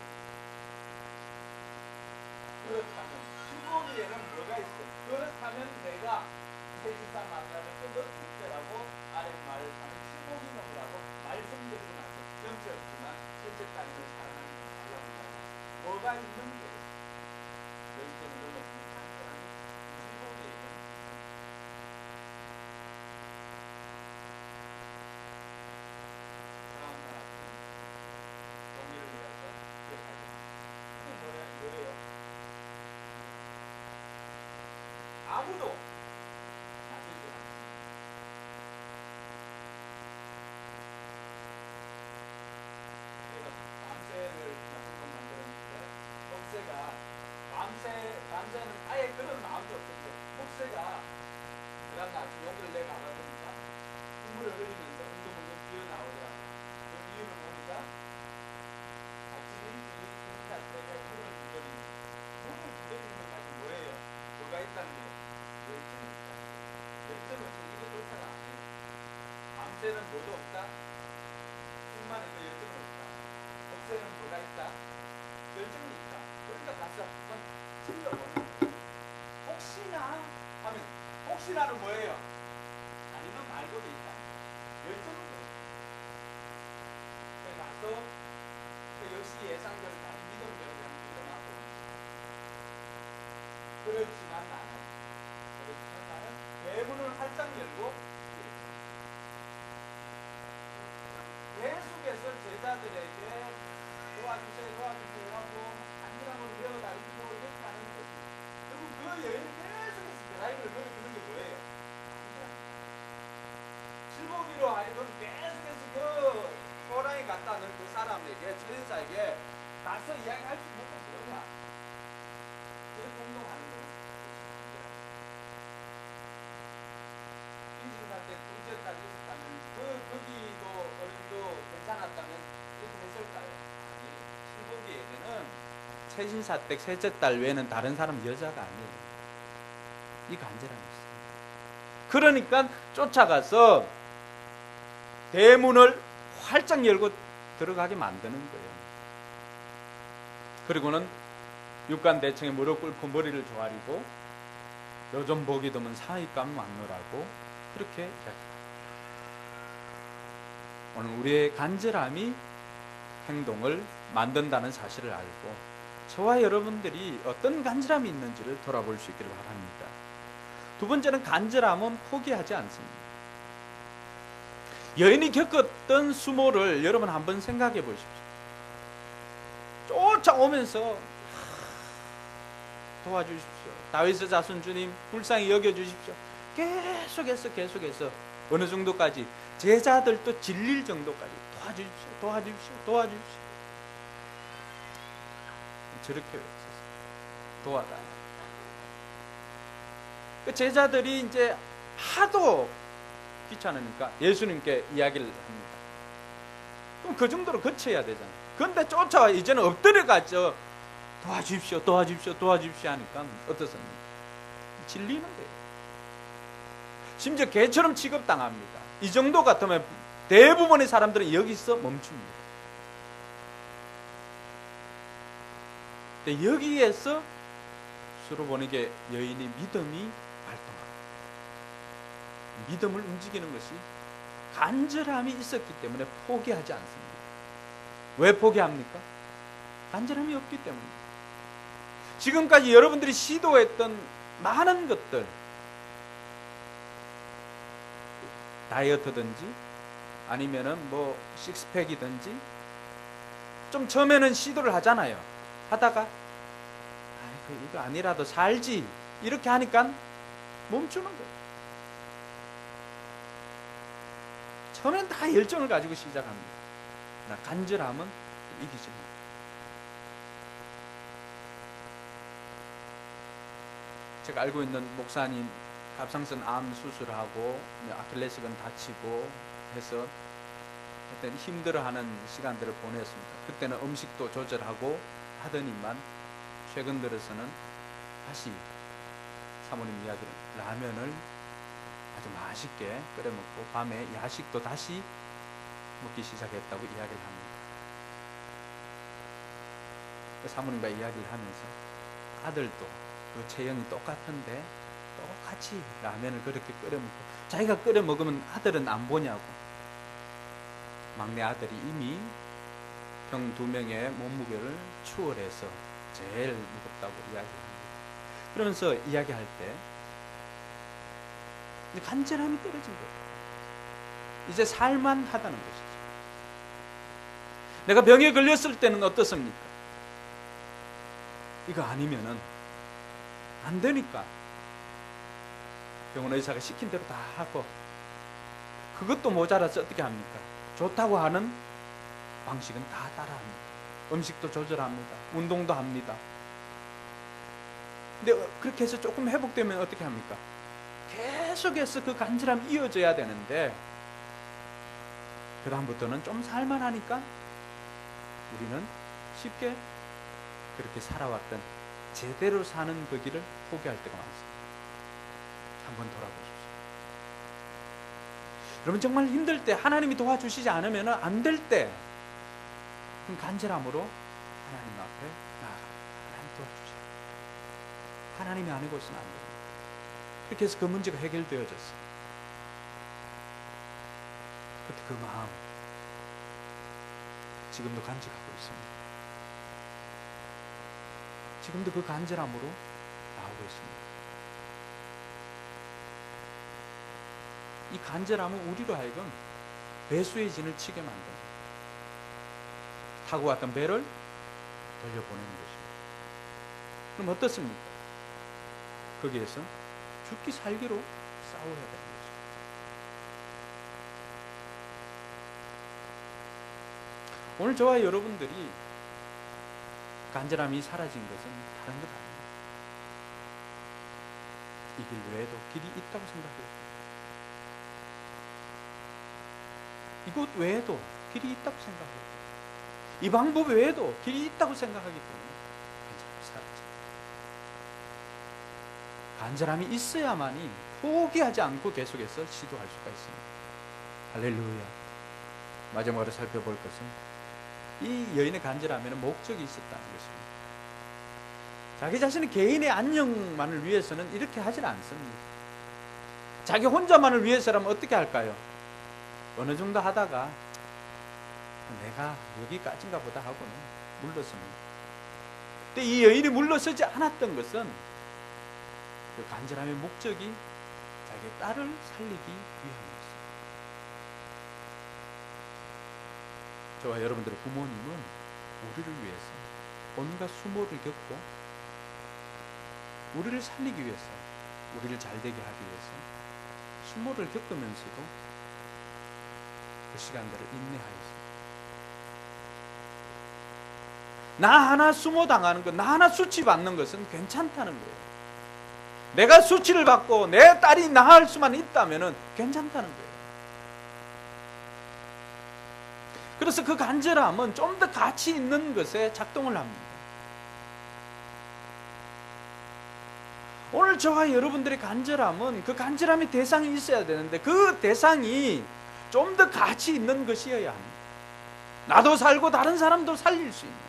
그렇다면 칠복이에는 뭐가 있어요? 그렇다면 내가 최진사 만나면 또 넙죽대라고 아랫말을 하는 칠복이놈이라고 말씀드리고 나서 전체 없지만 셋째 딸을 사랑하는 달라고 뭐가 있는 거예요? 열정을 넘어서는 간절함이 칠복이에는 다음 날 아침 용기를 내어서 기억하죠. 이게 뭐예요? 아무도 나서지 않습니다. 제가 밤새를 나쁜 건 만들었는데, 목새가 밤새는 아예 그런 마음도 없었는데, 목새가 그 다음 날 용기를 내가 알아보니까 눈물을 흘리면서 웅덩웅덩 뛰어나오더라고요. 그 이유를 보니까 같이 이 자체가 눈을 두드리는 것까지 뭐예요? 뭐가 있다는 거예요? 열정이 있다. 열정은 이거 쫓아가 안 해요. 밤새는 뭐도 없다. 꿈만 해도 열정은 없다. 목새는 뭐가 있다? 열정이 있다. 그러니까 가서 한번 질러보는 거예요. 혹시나 하면, 혹시나는 뭐예요? 아니면 말고도 있다. 열정은 그래요. 가서 그 역시 예상대로 다른 믿음대로 그렇지만 나는 대문을 활짝 열고 계속해서 제자들에게 도와주세요 하고 안일함으로 배워달라고 이렇게 하는 거지. 그리고 그 여인은 계속해서 드라이브를 걸어주는 게 뭐예요? 실복이로 하여금 계속해서 그 호랑이 갖다 놓은 그 사람에게, 저 여자에게 가서 이야기할 수 있는 것이 뭐냐? 그래서 공동하는 거예요. 인생살 때 둘째 딸이 있었다면 거기도 어느 정도 괜찮았다면 이렇게 했을까요? 아니, 실복이에게는 최신사댁 셋째 딸 외에는 다른 사람 여자가 아니에요. 이 간절함이 있어요. 그러니까 쫓아가서 대문을 활짝 열고 들어가게 만드는 거예요. 그리고는 육간대청에 무릎 꿇고 머리를 조아리고 너 좀 보기 드문 사윗감 막노라고 그렇게 이야기합니다. 오늘 우리의 간절함이 행동을 만든다는 사실을 알고 저와 여러분들이 어떤 간절함이 있는지를 돌아볼 수 있기를 바랍니다. 두 번째는 간절함은 포기하지 않습니다. 여인이 겪었던 수모를 여러분 한번 생각해 보십시오. 쫓아오면서 도와주십시오. 다윗의 자손 주님 불쌍히 여겨주십시오. 계속해서 어느 정도까지? 제자들도 질릴 정도까지 도와주십시오. 저렇게 도와달라. 그 제자들이 이제 하도 귀찮으니까 예수님께 이야기를 합니다. 그럼 그 정도로 거쳐야 되잖아요. 그런데 쫓아와 이제는 엎드려가죠. 도와주십시오 하니까 어떻습니까? 질리는 거예요. 심지어 개처럼 취급당합니다. 이 정도 같으면 대부분의 사람들은 여기서 멈춥니다. 근데 여기에서 서로 보니까 여인이 믿음이 발동합니다. 믿음을 움직이는 것이 간절함이 있었기 때문에 포기하지 않습니다. 왜 포기합니까? 간절함이 없기 때문입니다. 지금까지 여러분들이 시도했던 많은 것들, 다이어트든지 아니면은 뭐 식스팩이든지 좀 처음에는 시도를 하잖아요. 하다가 이거 아니라도 살지 이렇게 하니까 멈추는 거예요. 처음엔 다 열정을 가지고 시작합니다. 간절함은 이기지 못해요. 제가 알고 있는 목사님 갑상선 암 수술하고 아킬레스건 다치고 해서 그때는 힘들어하는 시간들을 보냈습니다. 그때는 음식도 조절하고 하더니만 최근 들어서는 다시 사모님 이야기를 라면을 아주 맛있게 끓여 먹고 밤에 야식도 다시 먹기 시작했다고 이야기를 합니다. 사모님과 이야기를 하면서 아들도 그 체형이 똑같은데 똑같이 라면을 그렇게 끓여 먹고 자기가 끓여 먹으면 아들은 안 보냐고. 막내 아들이 이미 형 2명의 몸무게를 추월해서 제일 무겁다고 이야기합니다. 그러면서 이야기할 때 간절함이 떨어진 거예요. 이제 살만하다는 것이죠. 내가 병에 걸렸을 때는 어떻습니까? 이거 아니면은 안 되니까 병원 의사가 시킨 대로 다 하고 그것도 모자라서 어떻게 합니까? 좋다고 하는 방식은 다 따라합니다. 음식도 조절합니다. 운동도 합니다. 근데 그렇게 해서 조금 회복되면 어떻게 합니까? 계속해서 그 간절함이 이어져야 되는데 그 다음부터는 좀 살만하니까 우리는 쉽게 그렇게 살아왔던 제대로 사는 그 길을 포기할 때가 많습니다. 한번 돌아보십시오. 여러분 정말 힘들 때 하나님이 도와주시지 않으면 안 될 때 간절함으로 하나님 앞에 나아가 하나님 도와주시오. 하나님이 아니고서는 안 돼요. 그렇게 해서 그 문제가 해결되어졌어요. 그때 그 마음 지금도 간직하고 있습니다. 지금도 그 간절함으로 나오고 기도했습니다. 이 간절함은 우리로 하여금 배수의 진을 치게 만듭니다. 타고 왔던 배를 돌려보내는 것입니다. 그럼 어떻습니까? 거기에서 죽기 살기로 싸워야 되는 것입니다. 오늘 저와 여러분들이 간절함이 사라진 것은 다른 것 아닙니다. 이 길 외에도 길이 있다고 생각해요. 이곳 외에도 길이 있다고 생각해요. 이 방법 외에도 길이 있다고 생각하기 때문에 간절함이 사라집니다. 간절함이 있어야만이 포기하지 않고 계속해서 시도할 수가 있습니다. 할렐루야. 마지막으로 살펴볼 것은 이 여인의 간절함에는 목적이 있었다는 것입니다. 자기 자신의 개인의 안녕만을 위해서는 이렇게 하지는 않습니다. 자기 혼자만을 위해서라면 어떻게 할까요? 어느 정도 하다가 내가 여기까지인가 보다 하고는 물러섭니다. 근데 이 여인이 물러서지 않았던 것은 그 간절함의 목적이 자기의 딸을 살리기 위함이었습니다. 저와 여러분들의 부모님은 우리를 위해서 온갖 수모를 겪고 우리를 살리기 위해서, 우리를 잘되게 하기 위해서 수모를 겪으면서도 그 시간들을 인내하였습니다. 나 하나 수모 당하는 것, 나 하나 수치 받는 것은 괜찮다는 거예요. 내가 수치를 받고 내 딸이 나을 수만 있다면 괜찮다는 거예요. 그래서 그 간절함은 좀 더 가치 있는 것에 작동을 합니다. 오늘 저와 여러분들의 간절함은 그 간절함의 대상이 있어야 되는데 그 대상이 좀 더 가치 있는 것이어야 합니다. 나도 살고 다른 사람도 살릴 수 있는.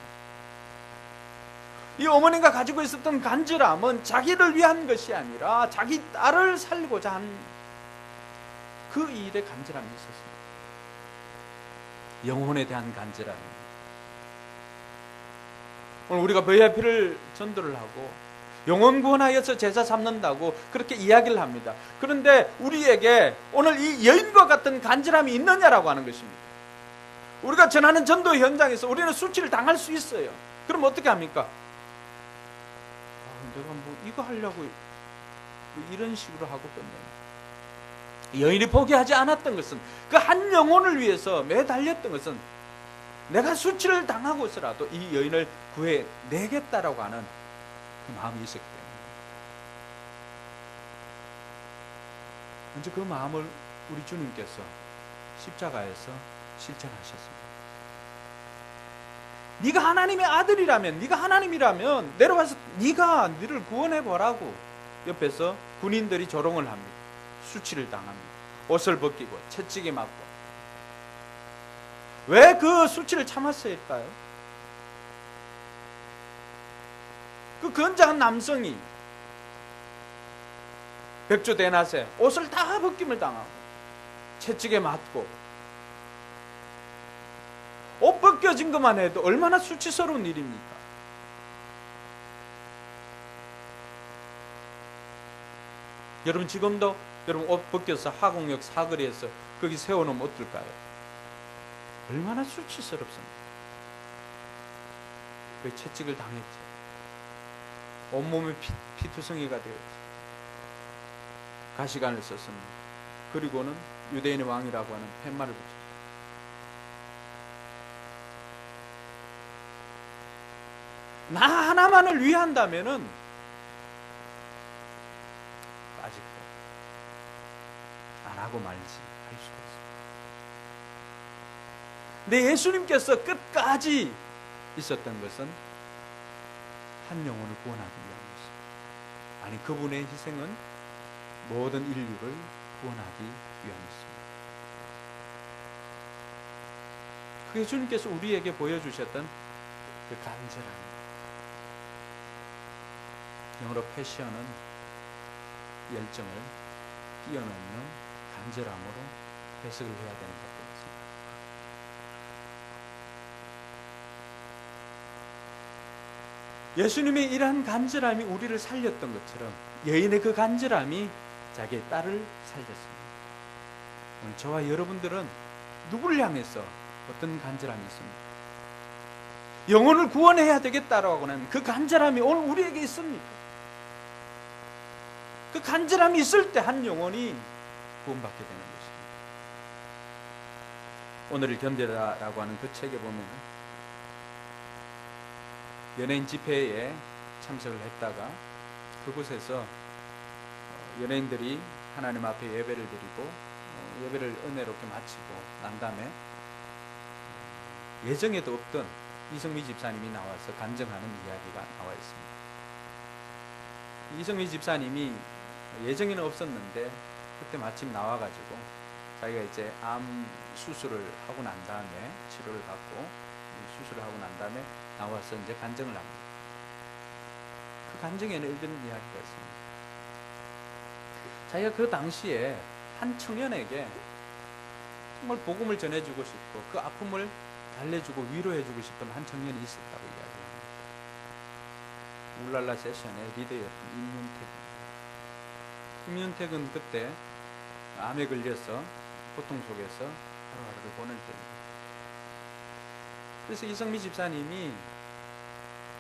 이 어머니가 가지고 있었던 간절함은 자기를 위한 것이 아니라 자기 딸을 살리고자 한 그 일에 간절함이 있었습니다. 영혼에 대한 간절함입니다. 오늘 우리가 VIP를 전도를 하고 영혼 구원하여서 제자 삼는다고 그렇게 이야기를 합니다. 그런데 우리에게 오늘 이 여인과 같은 간절함이 있느냐라고 하는 것입니다. 우리가 전하는 전도 현장에서 우리는 수치를 당할 수 있어요. 그럼 어떻게 합니까? 내가 뭐 이거 하려고 이런 식으로 하고 끝내요. 여인이 포기하지 않았던 것은 그 한 영혼을 위해서 매달렸던 것은 내가 수치를 당하고서라도 이 여인을 구해내겠다라고 하는 그 마음이 있었기 때문에 먼저 그 마음을 우리 주님께서 십자가에서 실천하셨습니다. 네가 하나님의 아들이라면, 네가 하나님이라면 내려와서 네가 너를 구원해보라고 옆에서 군인들이 조롱을 합니다. 수치를 당합니다. 옷을 벗기고 채찍에 맞고. 왜 그 수치를 참았을까요? 그 건장한 남성이 백조 대낮에 옷을 다 벗김을 당하고 채찍에 맞고 옷 벗겨진 것만 해도 얼마나 수치스러운 일입니까? 여러분 지금도 여러분 옷 벗겨서 하곡역 사거리에서 거기 세워놓으면 어떨까요? 얼마나 수치스럽습니까? 그 채찍을 당했죠. 온몸에 피투성이가 되었죠. 가시관을 썼습니다. 그리고는 유대인의 왕이라고 하는 팻말을 붙였죠. 나 하나만을 위한다면은 빠질 거예요. 안 하고 말지 할 수가 있습니다. 근데 예수님께서 끝까지 있었던 것은 한 영혼을 구원하기 위함이었습니다. 아니 그분의 희생은 모든 인류를 구원하기 위함이었습니다. 그 예수님께서 우리에게 보여주셨던 그 간절함, 영어로 패션은 열정을 뛰어넘는 간절함으로 해석을 해야 되는 것 같습니다. 예수님의 이러한 간절함이 우리를 살렸던 것처럼 여인의 그 간절함이 자기의 딸을 살렸습니다. 오늘 저와 여러분들은 누구를 향해서 어떤 간절함이 있습니까? 영혼을 구원해야 되겠다라고 하는 그 간절함이 오늘 우리에게 있습니까? 그 간절함이 있을 때 한 영혼이 구원받게 되는 것입니다. 오늘을 견뎌라라고 하는 그 책에 보면 연예인 집회에 참석을 했다가 그곳에서 연예인들이 하나님 앞에 예배를 드리고 예배를 은혜롭게 마치고 난 다음에 예정에도 없던 이성미 집사님이 나와서 간증하는 이야기가 나와 있습니다. 이성미 집사님이 예정에는 없었는데 그때 마침 나와가지고 자기가 이제 암 수술을 하고 난 다음에 치료를 받고 수술을 하고 난 다음에 나와서 이제 간증을 합니다. 그 간증에는 이런 이야기가 있습니다. 자기가 그 당시에 한 청년에게 정말 복음을 전해주고 싶고 그 아픔을 달래주고 위로해주고 싶은 한 청년이 있었다고 이야기합니다. 울랄라 세션의 리더였던 임윤택입니다. 임윤택은 그때 암에 걸려서 고통 속에서 하루하루를 보낼 때입니다. 그래서 이성미 집사님이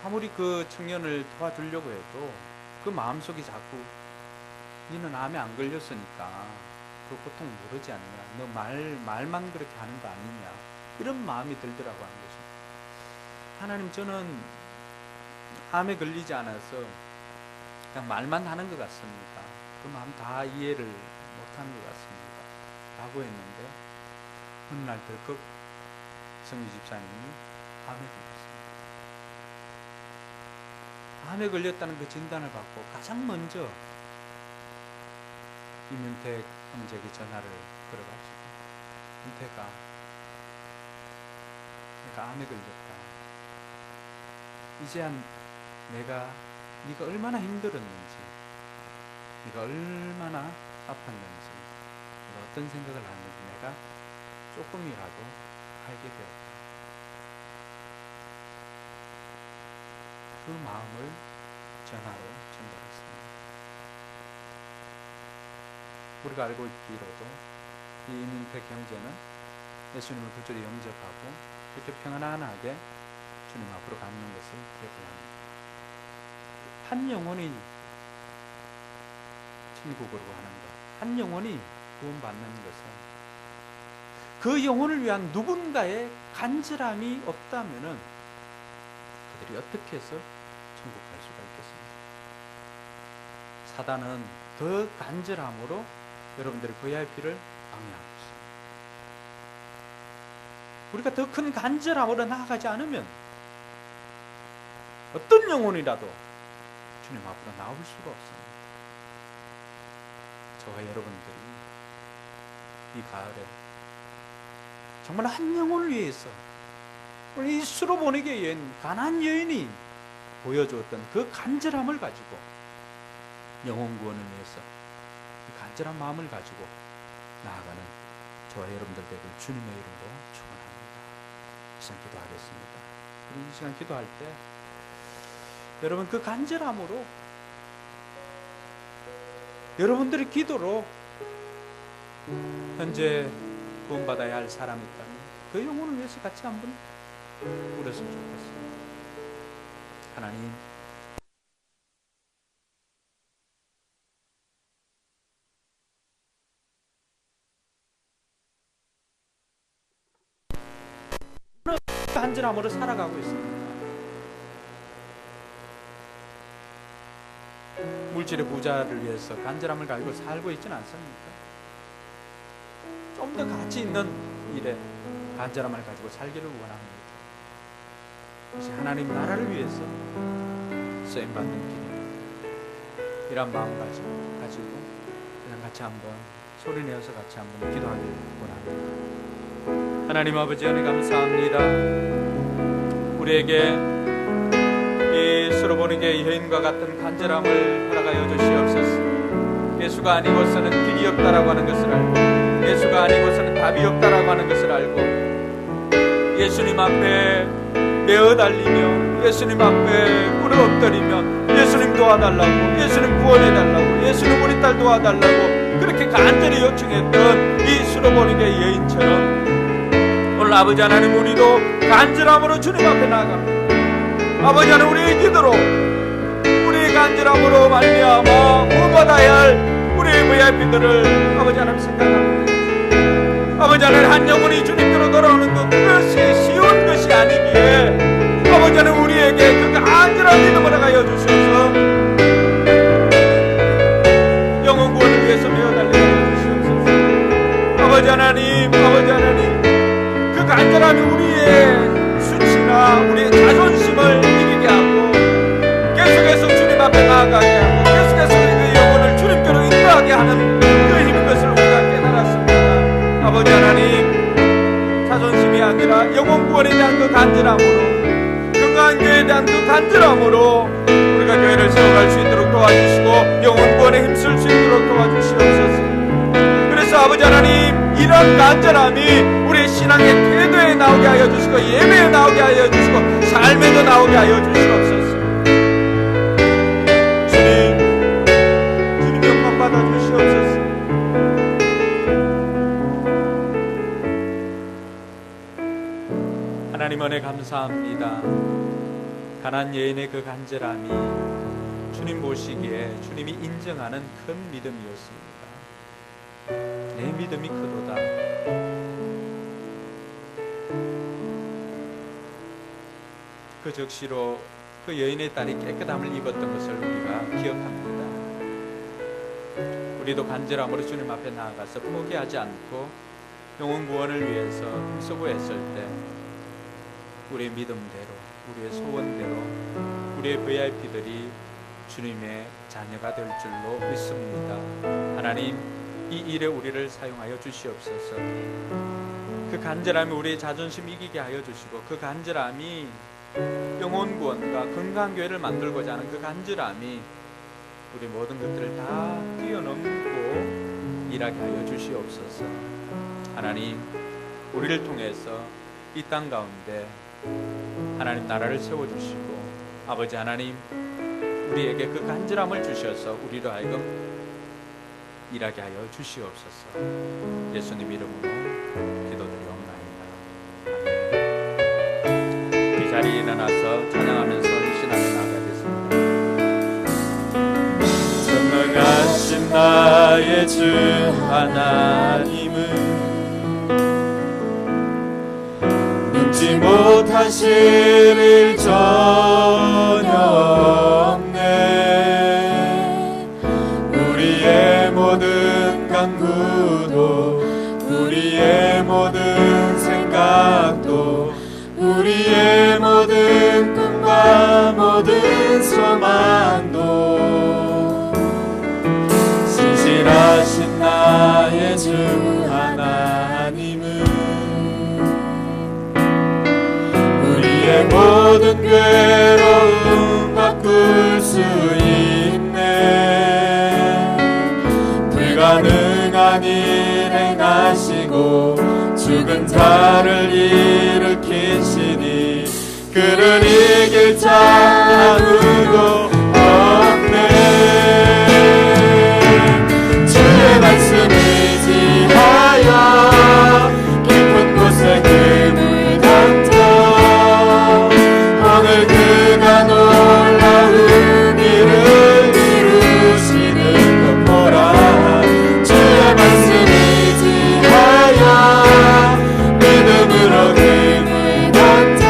아무리 그 청년을 도와주려고 해도 그 마음속이 자꾸 너는 암에 안 걸렸으니까 그 고통 모르지 않냐, 너 말만 그렇게 하는 거 아니냐, 이런 마음이 들더라고 하는 것입니다. 하나님, 저는 암에 걸리지 않아서 그냥 말만 하는 것 같습니다. 그 마음 다 이해를 못하는 것 같습니다 라고 했는데 어느 날 덜컥 성미 집사님이 암에 걸렸습니다. 암에 걸렸다는 그 진단을 받고 가장 먼저 임윤택 형제에게 전화를 걸어가지고, 윤택아, 내가 암에 걸렸다. 이제야 내가 네가 얼마나 힘들었는지, 네가 얼마나 아팠는지, 네가 어떤 생각을 하는지 내가 조금이라도 알게 되었다. 그 마음을 전화로 전달했습니다. 우리가 알고 있기로도 이 임윤택 형제는 예수님을 그저리 영접하고 그렇게 평안하게 주님 앞으로 가는 것을 기억을 합니다. 한 영혼이 천국으로 가는 것, 한 영혼이 구원받는 것은 그 영혼을 위한 누군가의 간절함이 없다면은 그들이 어떻게 해서 천국 갈 수가 있겠습니까? 사단은 더 간절함으로 여러분들의 VIP를 방해하고 있습니다. 우리가 더 큰 간절함으로 나아가지 않으면 어떤 영혼이라도 주님 앞으로 나올 수가 없습니다. 저와 여러분들이 이 가을에 정말 한 영혼을 위해서 우리 이 수로보내게 여인, 가나안 여인이 보여주었던 그 간절함을 가지고 영혼 구원을 위해서 그 간절한 마음을 가지고 나아가는 저와 여러분들 되길 주님의 이름으로 축원합니다. 이 시간 기도하겠습니다. 우리 이 시간 기도할 때 여러분 그 간절함으로 여러분들의 기도로 현재 구원받아야 할 사람이 있다면 그 영혼을 위해서 같이 한번 울었으면 좋겠습니다. 하나님, 간절함으로 살아가고 있습니다. 물질의 부자를 위해서 간절함을 가지고 살고 있지는 않습니까? 좀 더 가치 있는 일에 간절함을 가지고 살기를 원합니다. 이제 하나님 나라를 위해서 쓰임받는 길입니다. 이런 마음 가지고 그냥 같이 한번 소리내어서 같이 한번 기도하기를 원합니다. 하나님 아버지, 은혜 감사합니다. 우리에게 이 수로보니게 여인과 같은 간절함을 허락하여 주시옵소서. 예수가 아니고서는 길이 없다라고 하는 것을 알고, 예수가 아니고서는 답이 없다라고 하는 것을 알고, 예수님 앞에 매어 달리며 예수님 앞에 무릎 엎드리며 예수님 도와달라고, 예수님 구원해달라고, 예수님 우리 딸 도와달라고 그렇게 간절히 요청했던 이 수로보니게 여인처럼 오늘 아버지 하나님 우리도 간절함으로 주님 앞에 나아갑니다. 아버지 하나님 우리의 기도로, 우리의 간절함으로 말미암아 구원받아야 할 우리의 VIP들을 아버지 하나님 생각합니다. 아버지 하나님 한 영혼이 주님께로 돌아오는 것, 그것이 쉬운 것이 아니기에 아버지 하나님 우리에게 그 간절한 믿음을 하여 주셔서 영혼 구원을 위해서 메어달리게 하여 주시옵소서. 아버지 하나님 그 간절함이 우리의 수치나 우리의 자존심을 이기게 하고 계속해서 주님 앞에 나아가게 하고 계속해서 그 영혼을 주님께로 인도하게 하는 그 힘인 것을 우리가 깨달았습니다. 아버지 하나님, 자존심이 아니라 영혼 구원에 대한 그 간절함으로, 건강한 교회에 대한 그 간절함으로 우리가 교회를 세워갈 수 있도록 도와주시고 영혼 구원에 힘쓸 수 있도록 도와주시옵소서. 그래서 아버지 하나님, 이런 간절함이 우리의 신앙의 태도에 나오게 하여 주시고 예배에 나오게 하여 주시고 삶에도 나오게 하여 주시옵소서. 주님 영광 받아 주시옵소서. 하나님 은혜 감사합니다. 가난 여인의 그 간절함이 주님 보시기에 주님이 인정하는 큰 믿음이었습니다. 내 믿음이 크도다. 그 즉시로 그 여인의 딸이 깨끗함을 입었던 것을 우리가 기억합니다. 우리도 간절함으로 주님 앞에 나아가서 포기하지 않고 영혼 구원을 위해서 힘쓰고 했을 때 우리의 믿음대로, 우리의 소원대로 우리의 VIP들이 주님의 자녀가 될 줄로 믿습니다. 하나님, 이 일에 우리를 사용하여 주시옵소서. 그 간절함이 우리의 자존심 이기게 하여 주시고 그 간절함이 영혼 구원과 건강한 교회를 만들고자 하는 그 간절함이 우리 모든 것들을 다 뛰어넘고 일하게 하여 주시옵소서. 하나님, 우리를 통해서 이 땅 가운데 하나님 나라를 세워주시고 아버지 하나님 우리에게 그 간절함을 주셔서 우리로 하여금 일하게 하여 주시옵소서. 예수님 이름으로 기도드리옵나이다. 아멘. 이 자리에 일어나서 찬양하면서 신앙에 나가겠습니다. 전능하신 나의 주 하나님은 지 못하실 일 전혀 없네. 우리의 모든 간구도 우리의 모든 생각도 우리의 모든 꿈과 모든 소망도 신실하신 나의 주 하나님은 우리의 모든 괴로움 바꿀 수 있네. 불가능한 일 행하시고 죽은 자를 일으키시니 그를 이길 자 아무도 없네. 주의 말씀 의지하여 깊은 곳에 그물 던져 오늘 그가 놀라운 일을 이루시는 것 보라. 주의 말씀 의지하여 믿음으로 그물 던져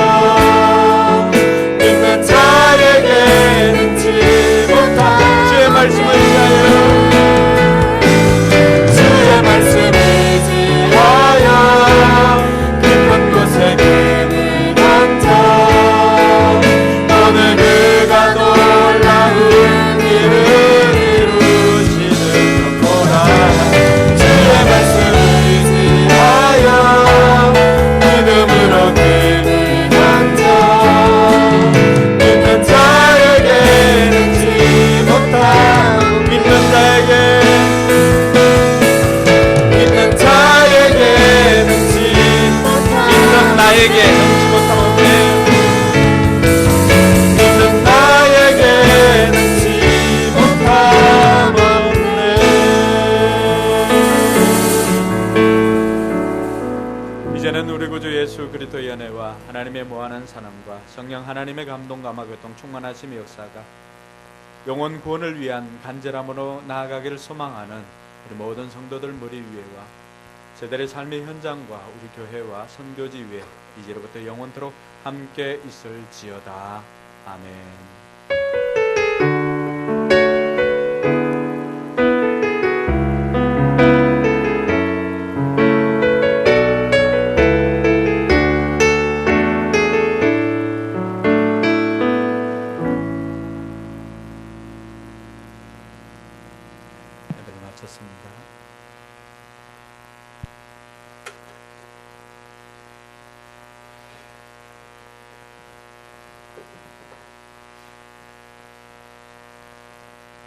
충만한 사랑과 성령 하나님의 감동 감화 교통 충만하심의 역사가 영혼 구원을 위한 간절함으로 나아가기를 소망하는 우리 모든 성도들 머리 위에와 저들의 삶의 현장과 우리 교회와 선교지 위에 이제로부터 영원토록 함께 있을지어다. 아멘. 마쳤습니다.